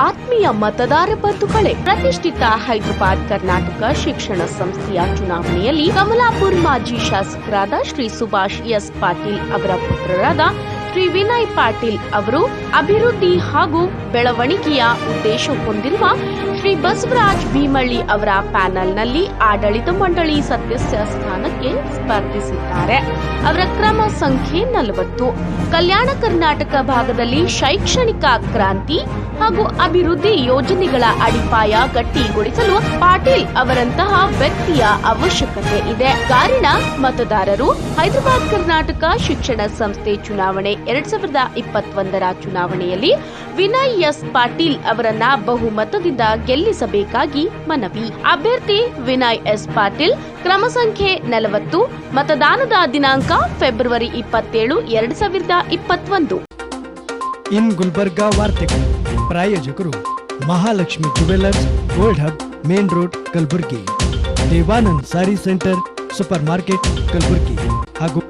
ಆತ್ಮೀಯ ಮತದಾರ ಬಂಧುಗಳೇ, ಪ್ರತಿಷ್ಠಿತ ಹೈದರಾಬಾದ್ ಕರ್ನಾಟಕ ಶಿಕ್ಷಣ ಸಂಸ್ಥೆಯ ಚುನಾವಣೆಯಲ್ಲಿ ಕಮಲಾಪುರ್ ಮಾಜಿ ಶಾಸಕರಾದ ಶ್ರೀ ಸುಭಾಷ್ ಎಸ್ ಪಾಟೀಲ್ ಅವರ ಪುತ್ರರಾದ ಶ್ರೀ ವಿನಯ್ ಪಾಟೀಲ್ ಅವರು ಅಭಿವೃದ್ಧಿ ಹಾಗೂ ಬೆಳವಣಿಗೆಯ ಉದ್ದೇಶ ಹೊಂದಿರುವ ಶ್ರೀ ಬಸವರಾಜ್ ಭೀಮಳ್ಳಿ ಅವರ ಪ್ಯಾನೆಲ್ನಲ್ಲಿ ಆಡಳಿತ ಮಂಡಳಿ ಸದಸ್ಯ ಸ್ಥಾನಕ್ಕೆ ಸ್ಪರ್ಧಿಸಿದ್ದಾರೆ. ಅವರ ಕ್ರಮ ಸಂಖ್ಯೆ 40. ಕಲ್ಯಾಣ ಕರ್ನಾಟಕ ಭಾಗದಲ್ಲಿ ಶೈಕ್ಷಣಿಕ ಕ್ರಾಂತಿ ಹಾಗೂ ಅಭಿವೃದ್ಧಿ ಯೋಜನೆಗಳ ಅಡಿಪಾಯ ಗಟ್ಟಿಗೊಳಿಸಲು ಪಾಟೀಲ್ ಅವರಂತಹ ವ್ಯಕ್ತಿಯ ಅವಶ್ಯಕತೆ ಇದೆ. ಕಾರಣ ಮತದಾರರು ಹೈದರಾಬಾದ್ ಕರ್ನಾಟಕ ಶಿಕ್ಷಣ ಸಂಸ್ಥೆ ಚುನಾವಣೆ 2021ರ ಚುನಾವಣೆಯಲ್ಲಿ ವಿನಯ್ ಎಸ್ ಪಾಟೀಲ್ ಅವರನ್ನ ಬಹುಮತದಿಂದ ಗೆಲ್ಲಿಸಬೇಕಾಗಿ ಮನವಿ. ಅಭ್ಯರ್ಥಿ ವಿನಯ್ ಎಸ್ ಪಾಟೀಲ್, ಕ್ರಮ ಸಂಖ್ಯೆ 40. ಮತದಾನದ ದಿನಾಂಕ ಫೆಬ್ರವರಿ 27, 2021. ಇನ್ ಗುಲ್ಬರ್ಗಾ ವಾರ್ತೆಗಳು. ಪ್ರಾಯೋಜಕರು Mahalakshmi jewellers, gold hub, main road, Kalaburagi. Devanand sari centre, super market, Kalaburagi. ಹಾಗೂ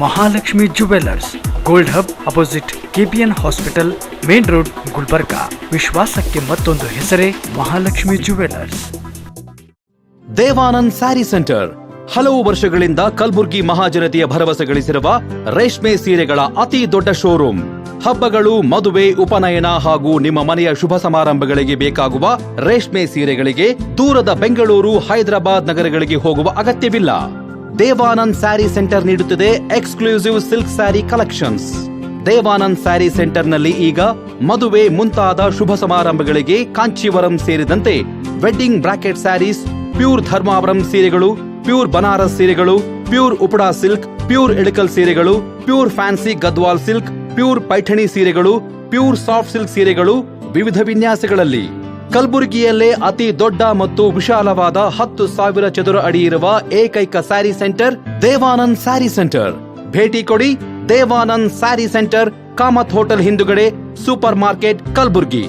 Mahalakshmi jewellers, gold hub, opposite KPN hospital, main road, Gulbarga. ವಿಶ್ವಾಸಕ್ಕೆ ಮತ್ತೊಂದು ಹೆಸರೇ ಮಹಾಲಕ್ಷ್ಮಿ ಜುವೆಲ್ಲರ್ಸ್. ದೇವಾನಂದ್ ಸ್ಯಾರಿ ಸೆಂಟರ್ ಹಲವು ವರ್ಷಗಳಿಂದ ಕಲಬುರ್ಗಿ ಮಹಾಜನತೆಯ ಭರವಸೆ ಗಳಿಸಿರುವ ರೇಷ್ಮೆ ಸೀರೆಗಳ ಅತಿ ದೊಡ್ಡ ಶೋರೂಮ್. ಹಬ್ಬಗಳು, ಮದುವೆ, ಉಪನಯನ ಹಾಗೂ ನಿಮ್ಮ ಮನೆಯ ಶುಭ ಸಮಾರಂಭಗಳಿಗೆ ಬೇಕಾಗುವ ರೇಷ್ಮೆ ಸೀರೆಗಳಿಗೆ ದೂರದ ಬೆಂಗಳೂರು, ಹೈದರಾಬಾದ್ ನಗರಗಳಿಗೆ ಹೋಗುವ ಅಗತ್ಯವಿಲ್ಲ. ದೇವಾನಂದ್ ಸ್ಯಾರಿ ಸೆಂಟರ್ ನೀಡುತ್ತಿದೆ exclusive silk sari collections. Devanand sari ಸೆಂಟರ್ನಲ್ಲಿ ಈಗ ಮದುವೆ ಮುಂತಾದ ಶುಭ ಸಮಾರಂಭಗಳಿಗೆ ಕಾಂಚೀವರಂ ಸೇರಿದಂತೆ wedding brocade saris, pure Dharmavaram ಸೀರೆಗಳು, ಪ್ಯೂರ್ ಬನಾರಸ್ ಸೀರೆಗಳು, pure Uppada silk, pure Ilkal ಸೀರೆಗಳು, pure fancy Gadwal silk, pure Paithani ಸೀರೆಗಳು, ಪ್ಯೂರ್ ಸಾಫ್ಟ್ ಸಿಲ್ಕ್ ಸೀರೆಗಳು ವಿವಿಧ ವಿನ್ಯಾಸಗಳಲ್ಲಿ. ಕಲಬುರಗಿಯಲ್ಲೇ ಅತಿ ದೊಡ್ಡ ಮತ್ತು ವಿಶಾಲವಾದ 10,000 ಚದುರ ಅಡಿ ಇರುವ ಏಕೈಕ ಸ್ಯಾರಿ ಸೆಂಟರ್ ದೇವಾನಂದ್ ಸ್ಯಾರಿ ಸೆಂಟರ್. ಭೇಟಿ ಕೊಡಿ. ದೇವಾನಂದ್ ಸ್ಯಾರಿ ಸೆಂಟರ್, ಕಾಮತ್ ಹೋಟೆಲ್ ಹಿಂದುಗಡೆ, ಸೂಪರ್ ಮಾರ್ಕೆಟ್, ಕಲಬುರಗಿ.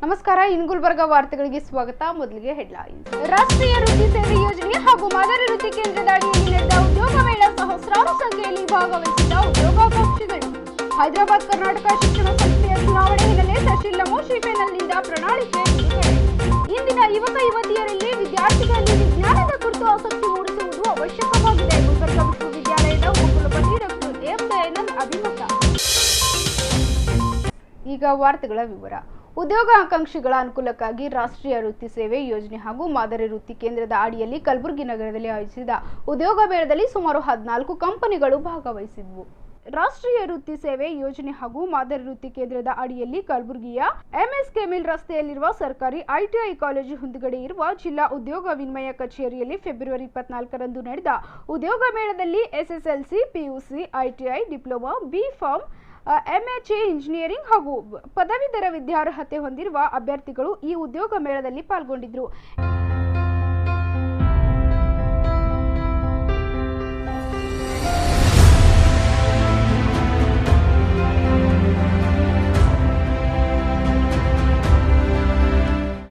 ನಮಸ್ಕಾರ, ಇನ್ ಗುಲ್ಬರ್ಗಾ ವಾರ್ತೆಗಳಿಗೆ ಸ್ವಾಗತ. ಮೊದಲಿಗೆ ಹೆಡ್ಲೈನ್ಸ್. ರಾಷ್ಟ್ರೀಯ ವೃತ್ತಿ ಸೇವೆ ಯೋಜನೆ ಹಾಗೂ ಮಾದರಿ ವೃತ್ತಿ ಕೇಂದ್ರದ ಅಡಿಯಲ್ಲಿ ನಡೆದ ಉದ್ಯೋಗ ಮೇಳ ಸಹಸ್ರಾರು ಸಂಖ್ಯೆಯಲ್ಲಿ ಭಾಗವಹಿಸಿದ ಉದ್ಯೋಗಾಕಾಂಕ್ಷಿಗಳು. ಹೈದರಾಬಾದ್ ಕರ್ನಾಟಕ ಶಿಕ್ಷಣ ಸಂಸ್ಥೆಯ ಚುನಾವಣೆ ಹಿನ್ನೆಲೆ ತಹಶೀಲ್ ನಮೋ ಶ್ರೀಫೆನಲ್ಲಿಂದ ಪ್ರಣಾಳಿಕೆ ಬಿಡುಗಡೆ. ಇಂದಿನ ಯುವಕ ಯುವತಿಯರಲ್ಲಿ ವಿದ್ಯಾರ್ಥಿಗಳಲ್ಲಿ ವಿಜ್ಞಾನದ ಕುರಿತು ಆಸಕ್ತಿ ಮೂಡಿಸುವುದು ಅವಶ್ಯಕವಾಗಿದೆ. ಗುಲ್ಬರ್ಗಾ ವಿಶ್ವವಿದ್ಯಾಲಯದ ಉಪಕುಲಪತಿ ಡಾಕ್ಟರ್ ಎಂ ದಯಾನಂದ್ ಅಭಿಮತ. ಈಗ ವಾರ್ತೆಗಳ ವಿವರ. ಉದ್ಯೋಗಾಕಾಂಕ್ಷಿಗಳ ಅನುಕೂಲಕ್ಕಾಗಿ ರಾಷ್ಟ್ರೀಯ ವೃತ್ತಿ ಸೇವೆ ಯೋಜನೆ ಹಾಗೂ ಮಾದರಿ ವೃತ್ತಿ ಕೇಂದ್ರದ ಅಡಿಯಲ್ಲಿ ಕಲಬುರಗಿ ನಗರದಲ್ಲಿ ಆಯೋಜಿಸಿದ ಉದ್ಯೋಗ ಮೇಳದಲ್ಲಿ ಸುಮಾರು 14 ಕಂಪನಿಗಳು ಭಾಗವಹಿಸಿದ್ವು. ರಾಷ್ಟ್ರೀಯ ವೃತ್ತಿ ಸೇವೆ ಯೋಜನೆ ಹಾಗೂ ಮಾದರಿ ವೃತ್ತಿ ಕೇಂದ್ರದ ಅಡಿಯಲ್ಲಿ ಕಲಬುರಗಿಯ ಎಂಎಸ್ಕೆ ಮಿಲ್ ರಸ್ತೆಯಲ್ಲಿರುವ ಸರ್ಕಾರಿ ಐಟಿಐ ಕಾಲೇಜು ಮುಂದುಗಡೆ ಇರುವ ಜಿಲ್ಲಾ ಉದ್ಯೋಗ ವಿನಿಮಯ ಕಚೇರಿಯಲ್ಲಿ ಫೆಬ್ರವರಿ 24ರಂದು ನಡೆದ ಉದ್ಯೋಗ ಮೇಳದಲ್ಲಿ SSLC, PUC, ITI, diploma, B pharm, MHA engineering ಹಾಗೂ ಪದವೀಧರ ವಿದ್ಯಾರ್ಹತೆ ಹೊಂದಿರುವ ಅಭ್ಯರ್ಥಿಗಳು ಈ ಉದ್ಯೋಗ ಮೇಳದಲ್ಲಿ ಪಾಲ್ಗೊಂಡಿದ್ದರು.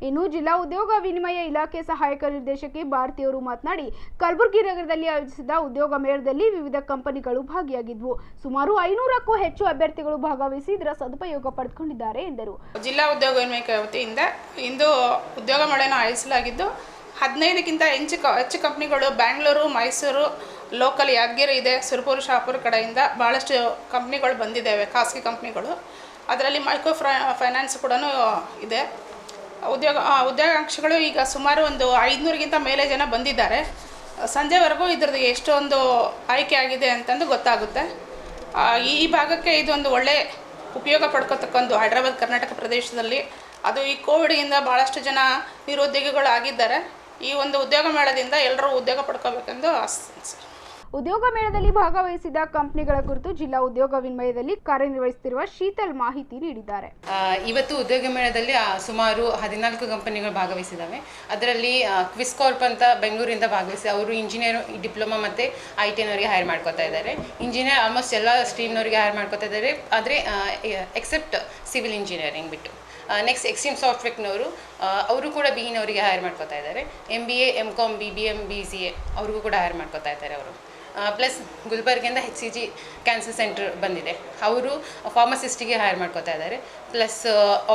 ಇನ್ನು ಜಿಲ್ಲಾ ಉದ್ಯೋಗ ವಿನಿಮಯ ಇಲಾಖೆ ಸಹಾಯಕ ನಿರ್ದೇಶಕಿ ಭಾರತಿಯವರು ಮಾತನಾಡಿ, ಕಲಬುರಗಿ ನಗರದಲ್ಲಿ ಆಯೋಜಿಸಿದ ಉದ್ಯೋಗ ಮೇಳದಲ್ಲಿ ವಿವಿಧ ಕಂಪನಿಗಳು ಭಾಗಿಯಾಗಿದ್ವು. ಸುಮಾರು 500ಕ್ಕೂ ಹೆಚ್ಚು ಅಭ್ಯರ್ಥಿಗಳು ಭಾಗವಹಿಸಿ ಇದರ ಸದುಪಯೋಗ ಪಡೆದುಕೊಂಡಿದ್ದಾರೆ ಎಂದರು. ಜಿಲ್ಲಾ ಉದ್ಯೋಗ ವಿನಿಮಯ ವತಿಯಿಂದ ಇಂದು ಉದ್ಯೋಗ ಮೇಳವನ್ನು ಆಯೋಜಿಸಲಾಗಿದ್ದು 15ಕ್ಕಿಂತ ಹೆಚ್ಚು ಕಂಪ್ನಿಗಳು ಬೆಂಗಳೂರು, ಮೈಸೂರು, ಲೋಕಲ್ ಯಾದಗಿರಿ ಇದೆ, ಸುರಪುರ, ಶಾಪುರ ಕಡೆಯಿಂದ ಭಾಳಷ್ಟು ಕಂಪ್ನಿಗಳು ಬಂದಿದ್ದಾವೆ, ಖಾಸಗಿ ಕಂಪ್ನಿಗಳು. ಅದರಲ್ಲಿ ಮೈಕ್ರೋ ಫೈನಾನ್ಸ್ ಕೂಡ ಇದೆ. ಉದ್ಯೋಗಾಕಾಂಕ್ಷಿಗಳು ಈಗ ಸುಮಾರು ಒಂದು 500ಗಿಂತ ಮೇಲೆ ಜನ ಬಂದಿದ್ದಾರೆ. ಸಂಜೆವರೆಗೂ ಇದ್ರದ್ದು ಎಷ್ಟೊಂದು ಆಯ್ಕೆ ಆಗಿದೆ ಅಂತಂದು ಗೊತ್ತಾಗುತ್ತೆ. ಈ ಭಾಗಕ್ಕೆ ಇದೊಂದು ಒಳ್ಳೆ ಉಪಯೋಗ ಪಡ್ಕೋತಕ್ಕಂದು ಹೈದರಾಬಾದ್ ಕರ್ನಾಟಕ ಪ್ರದೇಶದಲ್ಲಿ. ಅದು ಈ ಕೋವಿಡ್ಗಿಂದ ಭಾಳಷ್ಟು ಜನ ನಿರುದ್ಯೋಗಿಗಳು ಆಗಿದ್ದಾರೆ. ಈ ಒಂದು ಉದ್ಯೋಗ ಮೇಳದಿಂದ ಎಲ್ಲರೂ ಉದ್ಯೋಗ ಪಡ್ಕೋಬೇಕೆಂದು ಆಸೆ. ಉದ್ಯೋಗ ಮೇಳದಲ್ಲಿ ಭಾಗವಹಿಸಿದ ಕಂಪನಿಗಳ ಕುರಿತು ಜಿಲ್ಲಾ ಉದ್ಯೋಗ ವಿನಿಮಯದಲ್ಲಿ ಕಾರ್ಯನಿರ್ವಹಿಸುತ್ತಿರುವ ಶೀತಲ್ ಮಾಹಿತಿ ನೀಡಿದ್ದಾರೆ. ಇವತ್ತು ಉದ್ಯೋಗ ಮೇಳದಲ್ಲಿ ಸುಮಾರು 14 ಕಂಪನಿಗಳು ಭಾಗವಹಿಸಿದ್ದಾವೆ. ಅದರಲ್ಲಿ ಕ್ವಿಸ್ ಕಾರ್ಪ್ ಅಂತ ಬೆಂಗಳೂರಿಂದ ಭಾಗವಹಿಸಿ ಅವರು ಇಂಜಿನಿಯರ್ ಡಿಪ್ಲೊಮಾ ಮತ್ತು IT ಹೈರ್ ಮಾಡ್ಕೋತಾ ಇದ್ದಾರೆ. ಇಂಜಿನಿಯರ್ ಆಲ್ಮೋಸ್ಟ್ ಎಲ್ಲ ಸ್ಟ್ರೀಮ್ನವರಿಗೆ ಹೈರ್ ಮಾಡ್ಕೋತಾ ಇದ್ದಾರೆ, ಆದರೆ ಎಕ್ಸೆಪ್ಟ್ ಸಿವಿಲ್ ಇಂಜಿನಿಯರಿಂಗ್ ಬಿಟ್ಟು. ನೆಕ್ಸ್ಟ್ ಎಕ್ಸ್ಟ್ರೀಮ್ ಸಾಫ್ಟ್ವೇರ್ನವರು ಅವರು ಕೂಡ BE ಹೈರ್ ಮಾಡ್ಕೋತಾ ಇದ್ದಾರೆ. MBA, MCom, BBM, BCA ಅವ್ರಿಗೂ ಕೂಡ ಹೈರ್ ಮಾಡ್ಕೋತಾ ಇದ್ದಾರೆ ಅವರು. ಪ್ಲಸ್ ಗುಲ್ಬರ್ಗಿಂದ HCG ಕ್ಯಾನ್ಸರ್ ಸೆಂಟರ್ ಬಂದಿದೆ, ಅವರು ಫಾರ್ಮಸಿಸ್ಟಿಗೆ ಹೈರ್ ಮಾಡ್ಕೋತಾ ಇದ್ದಾರೆ. ಪ್ಲಸ್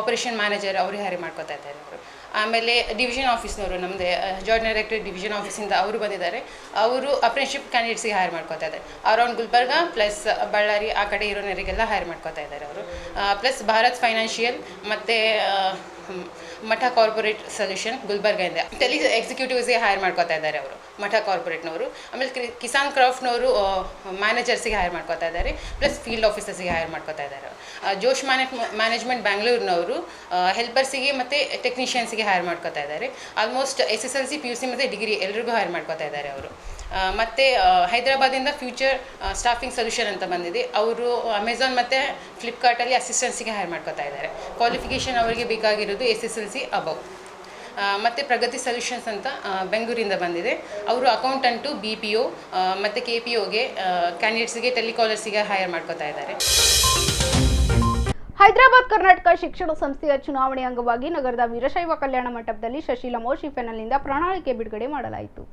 ಆಪರೇಷನ್ ಮ್ಯಾನೇಜರ್ ಅವ್ರಿಗೆ ಹೈರ್ ಮಾಡ್ಕೋತಾ ಇದ್ದಾರೆ ಅವರು. ಆಮೇಲೆ ಡಿವಿಷನ್ ಆಫೀಸ್ನವರು, ನಮ್ಮದು ಜಾಯಿಂಟ್ ಡೈರೆಕ್ಟರ್ ಡಿವಿಷನ್ ಆಫೀಸಿಂದ ಅವರು ಬಂದಿದ್ದಾರೆ. ಅವರು ಅಪ್ರೆಂಟಿಸ್ಶಿಪ್ ಕ್ಯಾಂಡಿಡೇಟ್ಸಿಗೆ ಹೈರ್ ಮಾಡ್ಕೋತಾ ಇದ್ದಾರೆ. ಅರೌಂಡ್ ಗುಲ್ಬರ್ಗ ಪ್ಲಸ್ ಬಳ್ಳಾರಿ ಆ ಕಡೆ ಇರೋನವರಿಗೆಲ್ಲ ಹೈರ್ ಮಾಡ್ಕೋತಾ ಇದ್ದಾರೆ ಅವರು. ಪ್ಲಸ್ ಭಾರತ್ ಫೈನಾನ್ಷಿಯಲ್ ಮತ್ತು ಮಠ ಕಾರ್ಪೊರೇಟ್ ಸೊಲ್ಯೂಷನ್ ಗುಲ್ಬರ್ಗಿಂದ ಟೆಲಿ ಎಕ್ಸಿಕ್ಯೂಟಿವ್ಸ್ಗೆ ಹೈರ್ ಮಾಡ್ಕೋತಾ ಇದ್ದಾರೆ ಅವರು, ಮಠ ಕಾರ್ಪೊರೇಟ್ನವರು. ಆಮೇಲೆ ಕಿಸಾನ್ ಕ್ರಾಫ್ಟ್ನವರು ಮ್ಯಾನೇಜರ್ಸಿಗೆ ಹೈರ್ ಮಾಡ್ಕೋತಾ ಇದ್ದಾರೆ. ಪ್ಲಸ್ ಫೀಲ್ಡ್ ಆಫೀಸರ್ಸಿಗೆ ಹೈರ್ ಮಾಡ್ಕೋತಾ ಇದ್ದಾರೆ. ಜೋಶ್ ಮ್ಯಾನೇಜ್ಮೆಂಟ್ ಬ್ಯಾಂಗ್ಳೂರಿನವರು ಹೆಲ್ಪರ್ಸಿಗೆ ಮತ್ತು ಟೆಕ್ನಿಷಿಯನ್ಸಿಗೆ ಹೈರ್ ಮಾಡ್ಕೋತಾ ಇದ್ದಾರೆ. ಆಲ್ಮೋಸ್ಟ್ SSLC, PUC ಮತ್ತು ಡಿಗ್ರಿ ಎಲ್ರಿಗೂ ಹೈರ್ ಮಾಡ್ಕೋತಾ ಇದ್ದಾರೆ ಅವರು. ಮತ್ತು ಹೈದರಾಬಾದಿಂದ ಫ್ಯೂಚರ್ ಸ್ಟಾಫಿಂಗ್ ಸೊಲ್ಯೂಷನ್ ಅಂತ ಬಂದಿದೆ, ಅವರು ಅಮೆಝಾನ್ ಮತ್ತು ಫ್ಲಿಪ್ಕಾರ್ಟಲ್ಲಿ ಅಸಿಸ್ಟೆನ್ಸಿಗೆ ಹೈರ್ ಮಾಡ್ಕೋತಾ ಇದ್ದಾರೆ. ಕ್ವಾಲಿಫಿಕೇಷನ್ ಅವರಿಗೆ ಬೇಕಾಗಿರೋದು SSLC ಅಬವ್. ಮತ್ತು ಪ್ರಗತಿ ಸೊಲ್ಯೂಷನ್ಸ್ ಅಂತ ಬೆಂಗಳೂರಿಂದ ಬಂದಿದೆ, ಅವರು ಅಕೌಂಟೆಂಟು BPO ಮತ್ತು KPOಗೆ ಕ್ಯಾಂಡಿಡೇಟ್ಸಿಗೆ ಟೆಲಿಕಾಲರ್ಸಿಗೆ ಹೈರ್ ಮಾಡ್ಕೋತಾ ಇದ್ದಾರೆ. ಹೈದರಾಬಾದ್ ಕರ್ನಾಟಕ ಶಿಕ್ಷಣ ಸಂಸ್ಥೆಯ ಚುನಾವಣೆ ಅಂಗವಾಗಿ ನಗರದ ವೀರಶೈವ ಕಲ್ಯಾಣ ಮಂಟಪದಲ್ಲಿ ಶಶಿಲ ಮೋಶಿ ಫೆನಲ್ನಿಂದ ಪ್ರಣಾಳಿಕೆ ಬಿಡುಗಡೆ ಮಾಡಲಾಯಿತು.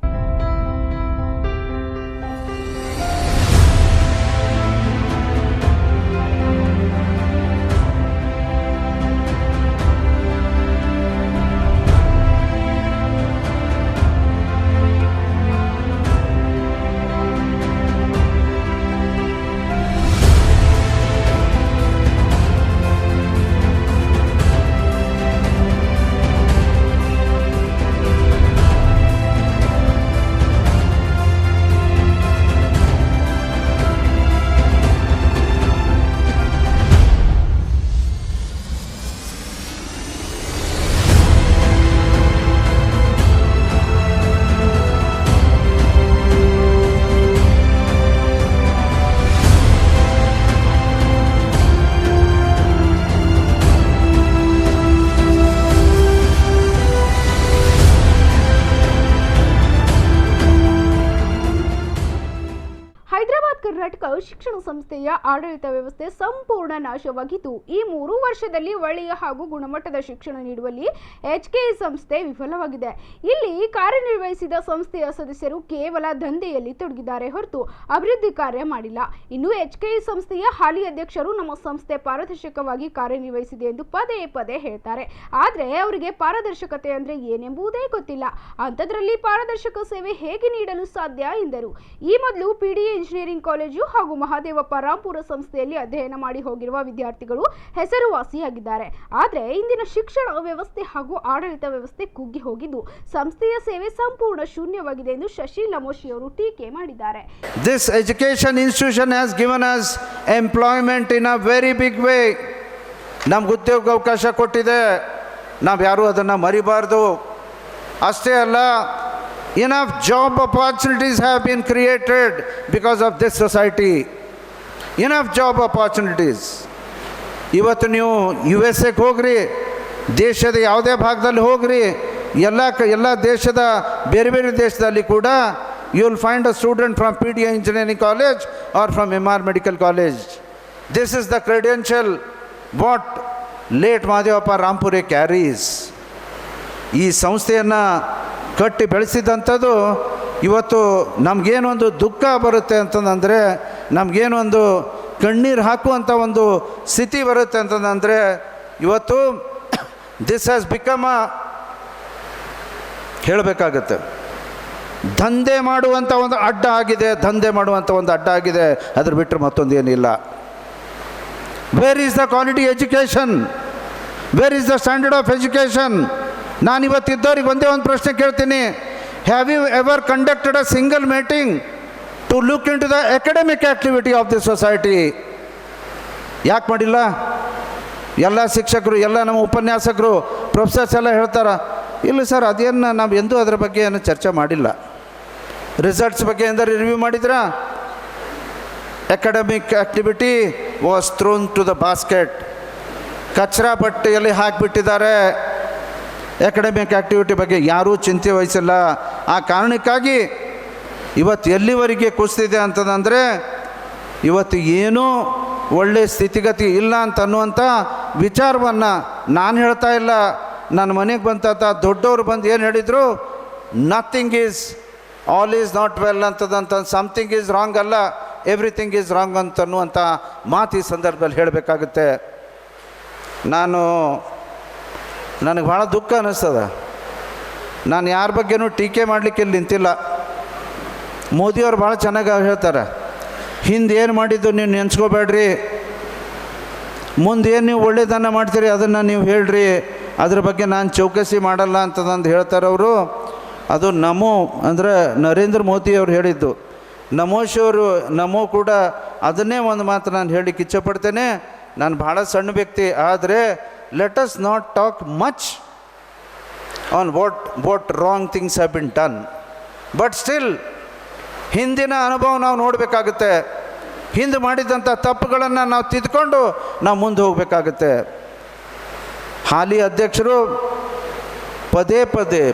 ಕರ್ನಾಟಕ ಶಿಕ್ಷಣ ಸಂಸ್ಥೆಯ ಆಡಳಿತ ವ್ಯವಸ್ಥೆ ಸಂಪೂರ್ಣ ನಾಶವಾಗಿದ್ದು, ಈ 3 ವರ್ಷದಲ್ಲಿ ಒಳ್ಳೆಯ ಹಾಗೂ ಗುಣಮಟ್ಟದ ಶಿಕ್ಷಣ ನೀಡುವಲ್ಲಿ HKE ಸಂಸ್ಥೆ ವಿಫಲವಾಗಿದೆ. ಇಲ್ಲಿ ಕಾರ್ಯನಿರ್ವಹಿಸಿದ ಸಂಸ್ಥೆಯ ಸದಸ್ಯರು ಕೇವಲ ದಂಧೆಯಲ್ಲಿ ತೊಡಗಿದ್ದಾರೆ ಹೊರತು ಅಭಿವೃದ್ಧಿ ಕಾರ್ಯ ಮಾಡಿಲ್ಲ. ಇನ್ನು HKE ಸಂಸ್ಥೆಯ ಹಾಲಿ ಅಧ್ಯಕ್ಷರು ನಮ್ಮ ಸಂಸ್ಥೆ ಪಾರದರ್ಶಕವಾಗಿ ಕಾರ್ಯನಿರ್ವಹಿಸಿದೆ ಎಂದು ಪದೇ ಪದೇ ಹೇಳ್ತಾರೆ. ಆದರೆ ಅವರಿಗೆ ಪಾರದರ್ಶಕತೆ ಅಂದ್ರೆ ಏನೆಂಬುದೇ ಗೊತ್ತಿಲ್ಲ. ಅಂಥದ್ರಲ್ಲಿ ಪಾರದರ್ಶಕ ಸೇವೆ ಹೇಗೆ ನೀಡಲು ಸಾಧ್ಯ ಎಂದರು. ಈ ಮೊದಲು PDA ಇಂಜಿನಿಯರಿಂಗ್ ಕಾಲೇಜು ಹಾಗೂ ಮಹಾದೇವಪ್ಪ ರಾಂಪುರ ಸಂಸ್ಥೆಯಲ್ಲಿ ಅಧ್ಯಯನ ಮಾಡಿ ಹೋಗಿರುವ ವಿದ್ಯಾರ್ಥಿಗಳು ಹೆಸರುವಾಸಿಯಾಗಿದ್ದಾರೆ. ಆದರೆ ಇಂದಿನ ಶಿಕ್ಷಣ ವ್ಯವಸ್ಥೆ ಹಾಗೂ ಆಡಳಿತ ವ್ಯವಸ್ಥೆ ಕುಗ್ಗಿ ಹೋಗಿದ್ದು ಸಂಸ್ಥೆಯ ಸೇವೆ ಸಂಪೂರ್ಣ ಶೂನ್ಯವಾಗಿದೆ ಎಂದು ಶಶಿಲ ಮೋಶಿ ಅವರು ಟೀಕೆ ಮಾಡಿದ್ದಾರೆ. This education institution has given us employment in a very big way. ನಮ್ಗೆ ಉದ್ಯೋಗ ಅವಕಾಶ ಕೊಟ್ಟಿದೆ, ನಾವು ಯಾರೂ ಅದನ್ನು ಮರಿಬಾರ್ದು. ಅಷ್ಟೇ ಅಲ್ಲ, enough job opportunities have been created because of this society. Enough job opportunities. ಇವತ್ತು ನೀವು USA ಹೋಗ್ರಿ, ದೇಶದ ಯಾವುದೇ ಭಾಗದಲ್ಲಿ ಹೋಗ್ರಿ, ಎಲ್ಲ ದೇಶದ ಬೇರೆ ಬೇರೆ ದೇಶದಲ್ಲಿ ಕೂಡ you will find a student from PDA Engineering College or from MR Medical College. This is the credential what late Mahadevappa Rampure carries. ಈ ಸಂಸ್ಥೆಯನ್ನು ಕಟ್ಟಿ ಬೆಳೆಸಿದಂಥದ್ದು ಇವತ್ತು ನಮಗೇನೊಂದು ದುಃಖ ಬರುತ್ತೆ ಅಂತಂದರೆ, ನಮಗೇನೊಂದು ಕಣ್ಣೀರು ಹಾಕುವಂಥ ಒಂದು ಸ್ಥಿತಿ ಬರುತ್ತೆ ಅಂತಂದರೆ, ಇವತ್ತು ದಿಸ್ ಹ್ಯಾಸ್ ಬಿಕಮ್ ಹೇಳಬೇಕಾಗತ್ತೆ ದಂಧೆ ಮಾಡುವಂಥ ಒಂದು ಅಡ್ಡ ಆಗಿದೆ, ದಂಧೆ ಮಾಡುವಂಥ ಒಂದು ಅಡ್ಡ ಆಗಿದೆ. ಅದ್ರ ಬಿಟ್ಟರೆ ಮತ್ತೊಂದು ಏನಿಲ್ಲ. Where is the quality education, where is the standard of education? ನಾನಿವತ್ತಿದ್ದವ್ರಿಗೆ ಒಂದೇ ಒಂದು ಪ್ರಶ್ನೆ ಕೇಳ್ತೀನಿ. Have you ever conducted a single meeting to look into the academic activity of the society? ಯಾಕೆ ಮಾಡಿಲ್ಲ? ಎಲ್ಲ ಶಿಕ್ಷಕರು, ಎಲ್ಲ ನಮ್ಮ ಉಪನ್ಯಾಸಕರು, ಪ್ರೊಫೆಸರ್ಸ್ ಎಲ್ಲ ಹೇಳ್ತಾರೆ, ಇಲ್ಲ ಸರ್ ಅದೇನು ನಾವು ಎಂದೂ ಅದರ ಬಗ್ಗೆ ಏನು ಚರ್ಚೆ ಮಾಡಿಲ್ಲ. ರಿಸಲ್ಟ್ಸ್ ಬಗ್ಗೆ ಎಂದರೆ ರಿವ್ಯೂ ಮಾಡಿದ್ರಾ? Academic activity was thrown to the basket. ಕಚ್ರಾ ಬಟ್ಟೆಯಲ್ಲಿ ಹಾಕಿಬಿಟ್ಟಿದ್ದಾರೆ. ಅಕಾಡೆಮಿಕ್ ಆ್ಯಕ್ಟಿವಿಟಿ ಬಗ್ಗೆ ಯಾರೂ ಚಿಂತೆ ವಹಿಸಿಲ್ಲ. ಆ ಕಾರಣಕ್ಕಾಗಿ ಇವತ್ತು ಎಲ್ಲಿವರೆಗೆ ಕುಸಿದಿದೆ ಅಂತಂದರೆ, ಇವತ್ತು ಏನೂ ಒಳ್ಳೆಯ ಸ್ಥಿತಿಗತಿ ಇಲ್ಲ ಅಂತ ಅನ್ನುವಂಥ ವಿಚಾರವನ್ನು ನಾನು ಹೇಳ್ತಾ ಇಲ್ಲ. ನನ್ನ ಮನೆಗೆ ಬಂತ ದೊಡ್ಡವರು ಬಂದು ಏನು ಹೇಳಿದರು, nothing is all is not well ಅಂತದಂತ, ಸಮಥಿಂಗ್ ಈಸ್ ರಾಂಗ್ ಅಲ್ಲ, ಎವ್ರಿಥಿಂಗ್ ಈಸ್ ರಾಂಗ್ ಅಂತನ್ನುವಂಥ ಮಾತು ಈ ಸಂದರ್ಭದಲ್ಲಿ ಹೇಳಬೇಕಾಗುತ್ತೆ. ನನಗೆ ಭಾಳ ದುಃಖ ಅನ್ನಿಸ್ತದೆ. ನಾನು ಯಾರ ಬಗ್ಗೆನೂ ಟೀಕೆ ಮಾಡಲಿಕ್ಕೆ ಇಲ್ಲಿ ನಿಂತಿಲ್ಲ. ಮೋದಿಯವ್ರು ಭಾಳ ಚೆನ್ನಾಗಿ ಹೇಳ್ತಾರೆ, ಹಿಂದೆ ಏನು ಮಾಡಿದ್ದು ನೀವು ನೆನೆಸ್ಕೋಬೇಡ್ರಿ, ಮುಂದೆ ಏನು ನೀವು ಒಳ್ಳೆಯದನ್ನು ಮಾಡ್ತೀರಿ ಅದನ್ನು ನೀವು ಹೇಳ್ರಿ, ಅದ್ರ ಬಗ್ಗೆ ನಾನು ಚೌಕಸಿ ಮಾಡಲ್ಲ ಅಂತಂದು ಹೇಳ್ತಾರೆ ಅವರು. ಅದು ನಮೋ ಅಂದರೆ ನರೇಂದ್ರ ಮೋದಿಯವರು ಹೇಳಿದ್ದು. ನಮೋ ಕೂಡ ಅದನ್ನೇ ಒಂದು ಮಾತು ನಾನು ಹೇಳಲಿಕ್ಕೆ ಇಚ್ಛಪಡ್ತೇನೆ. ನಾನು ಭಾಳ ಸಣ್ಣ ವ್ಯಕ್ತಿ, ಆದರೆ let us not talk much on what wrong things have been done, but still ಹಿಂದಿನ ಅನುಭವ ನಾವು ನೋಡಬೇಕಾಗುತ್ತೆ. ಹಿಂದೆ ಮಾಡಿದಂಥ ತಪ್ಪುಗಳನ್ನು ನಾವು ತಿದ್ದುಕೊಂಡು ನಾವು ಮುಂದೆ ಹೋಗಬೇಕಾಗುತ್ತೆ. ಹಾಲಿ ಅಧ್ಯಕ್ಷರು ಪದೇ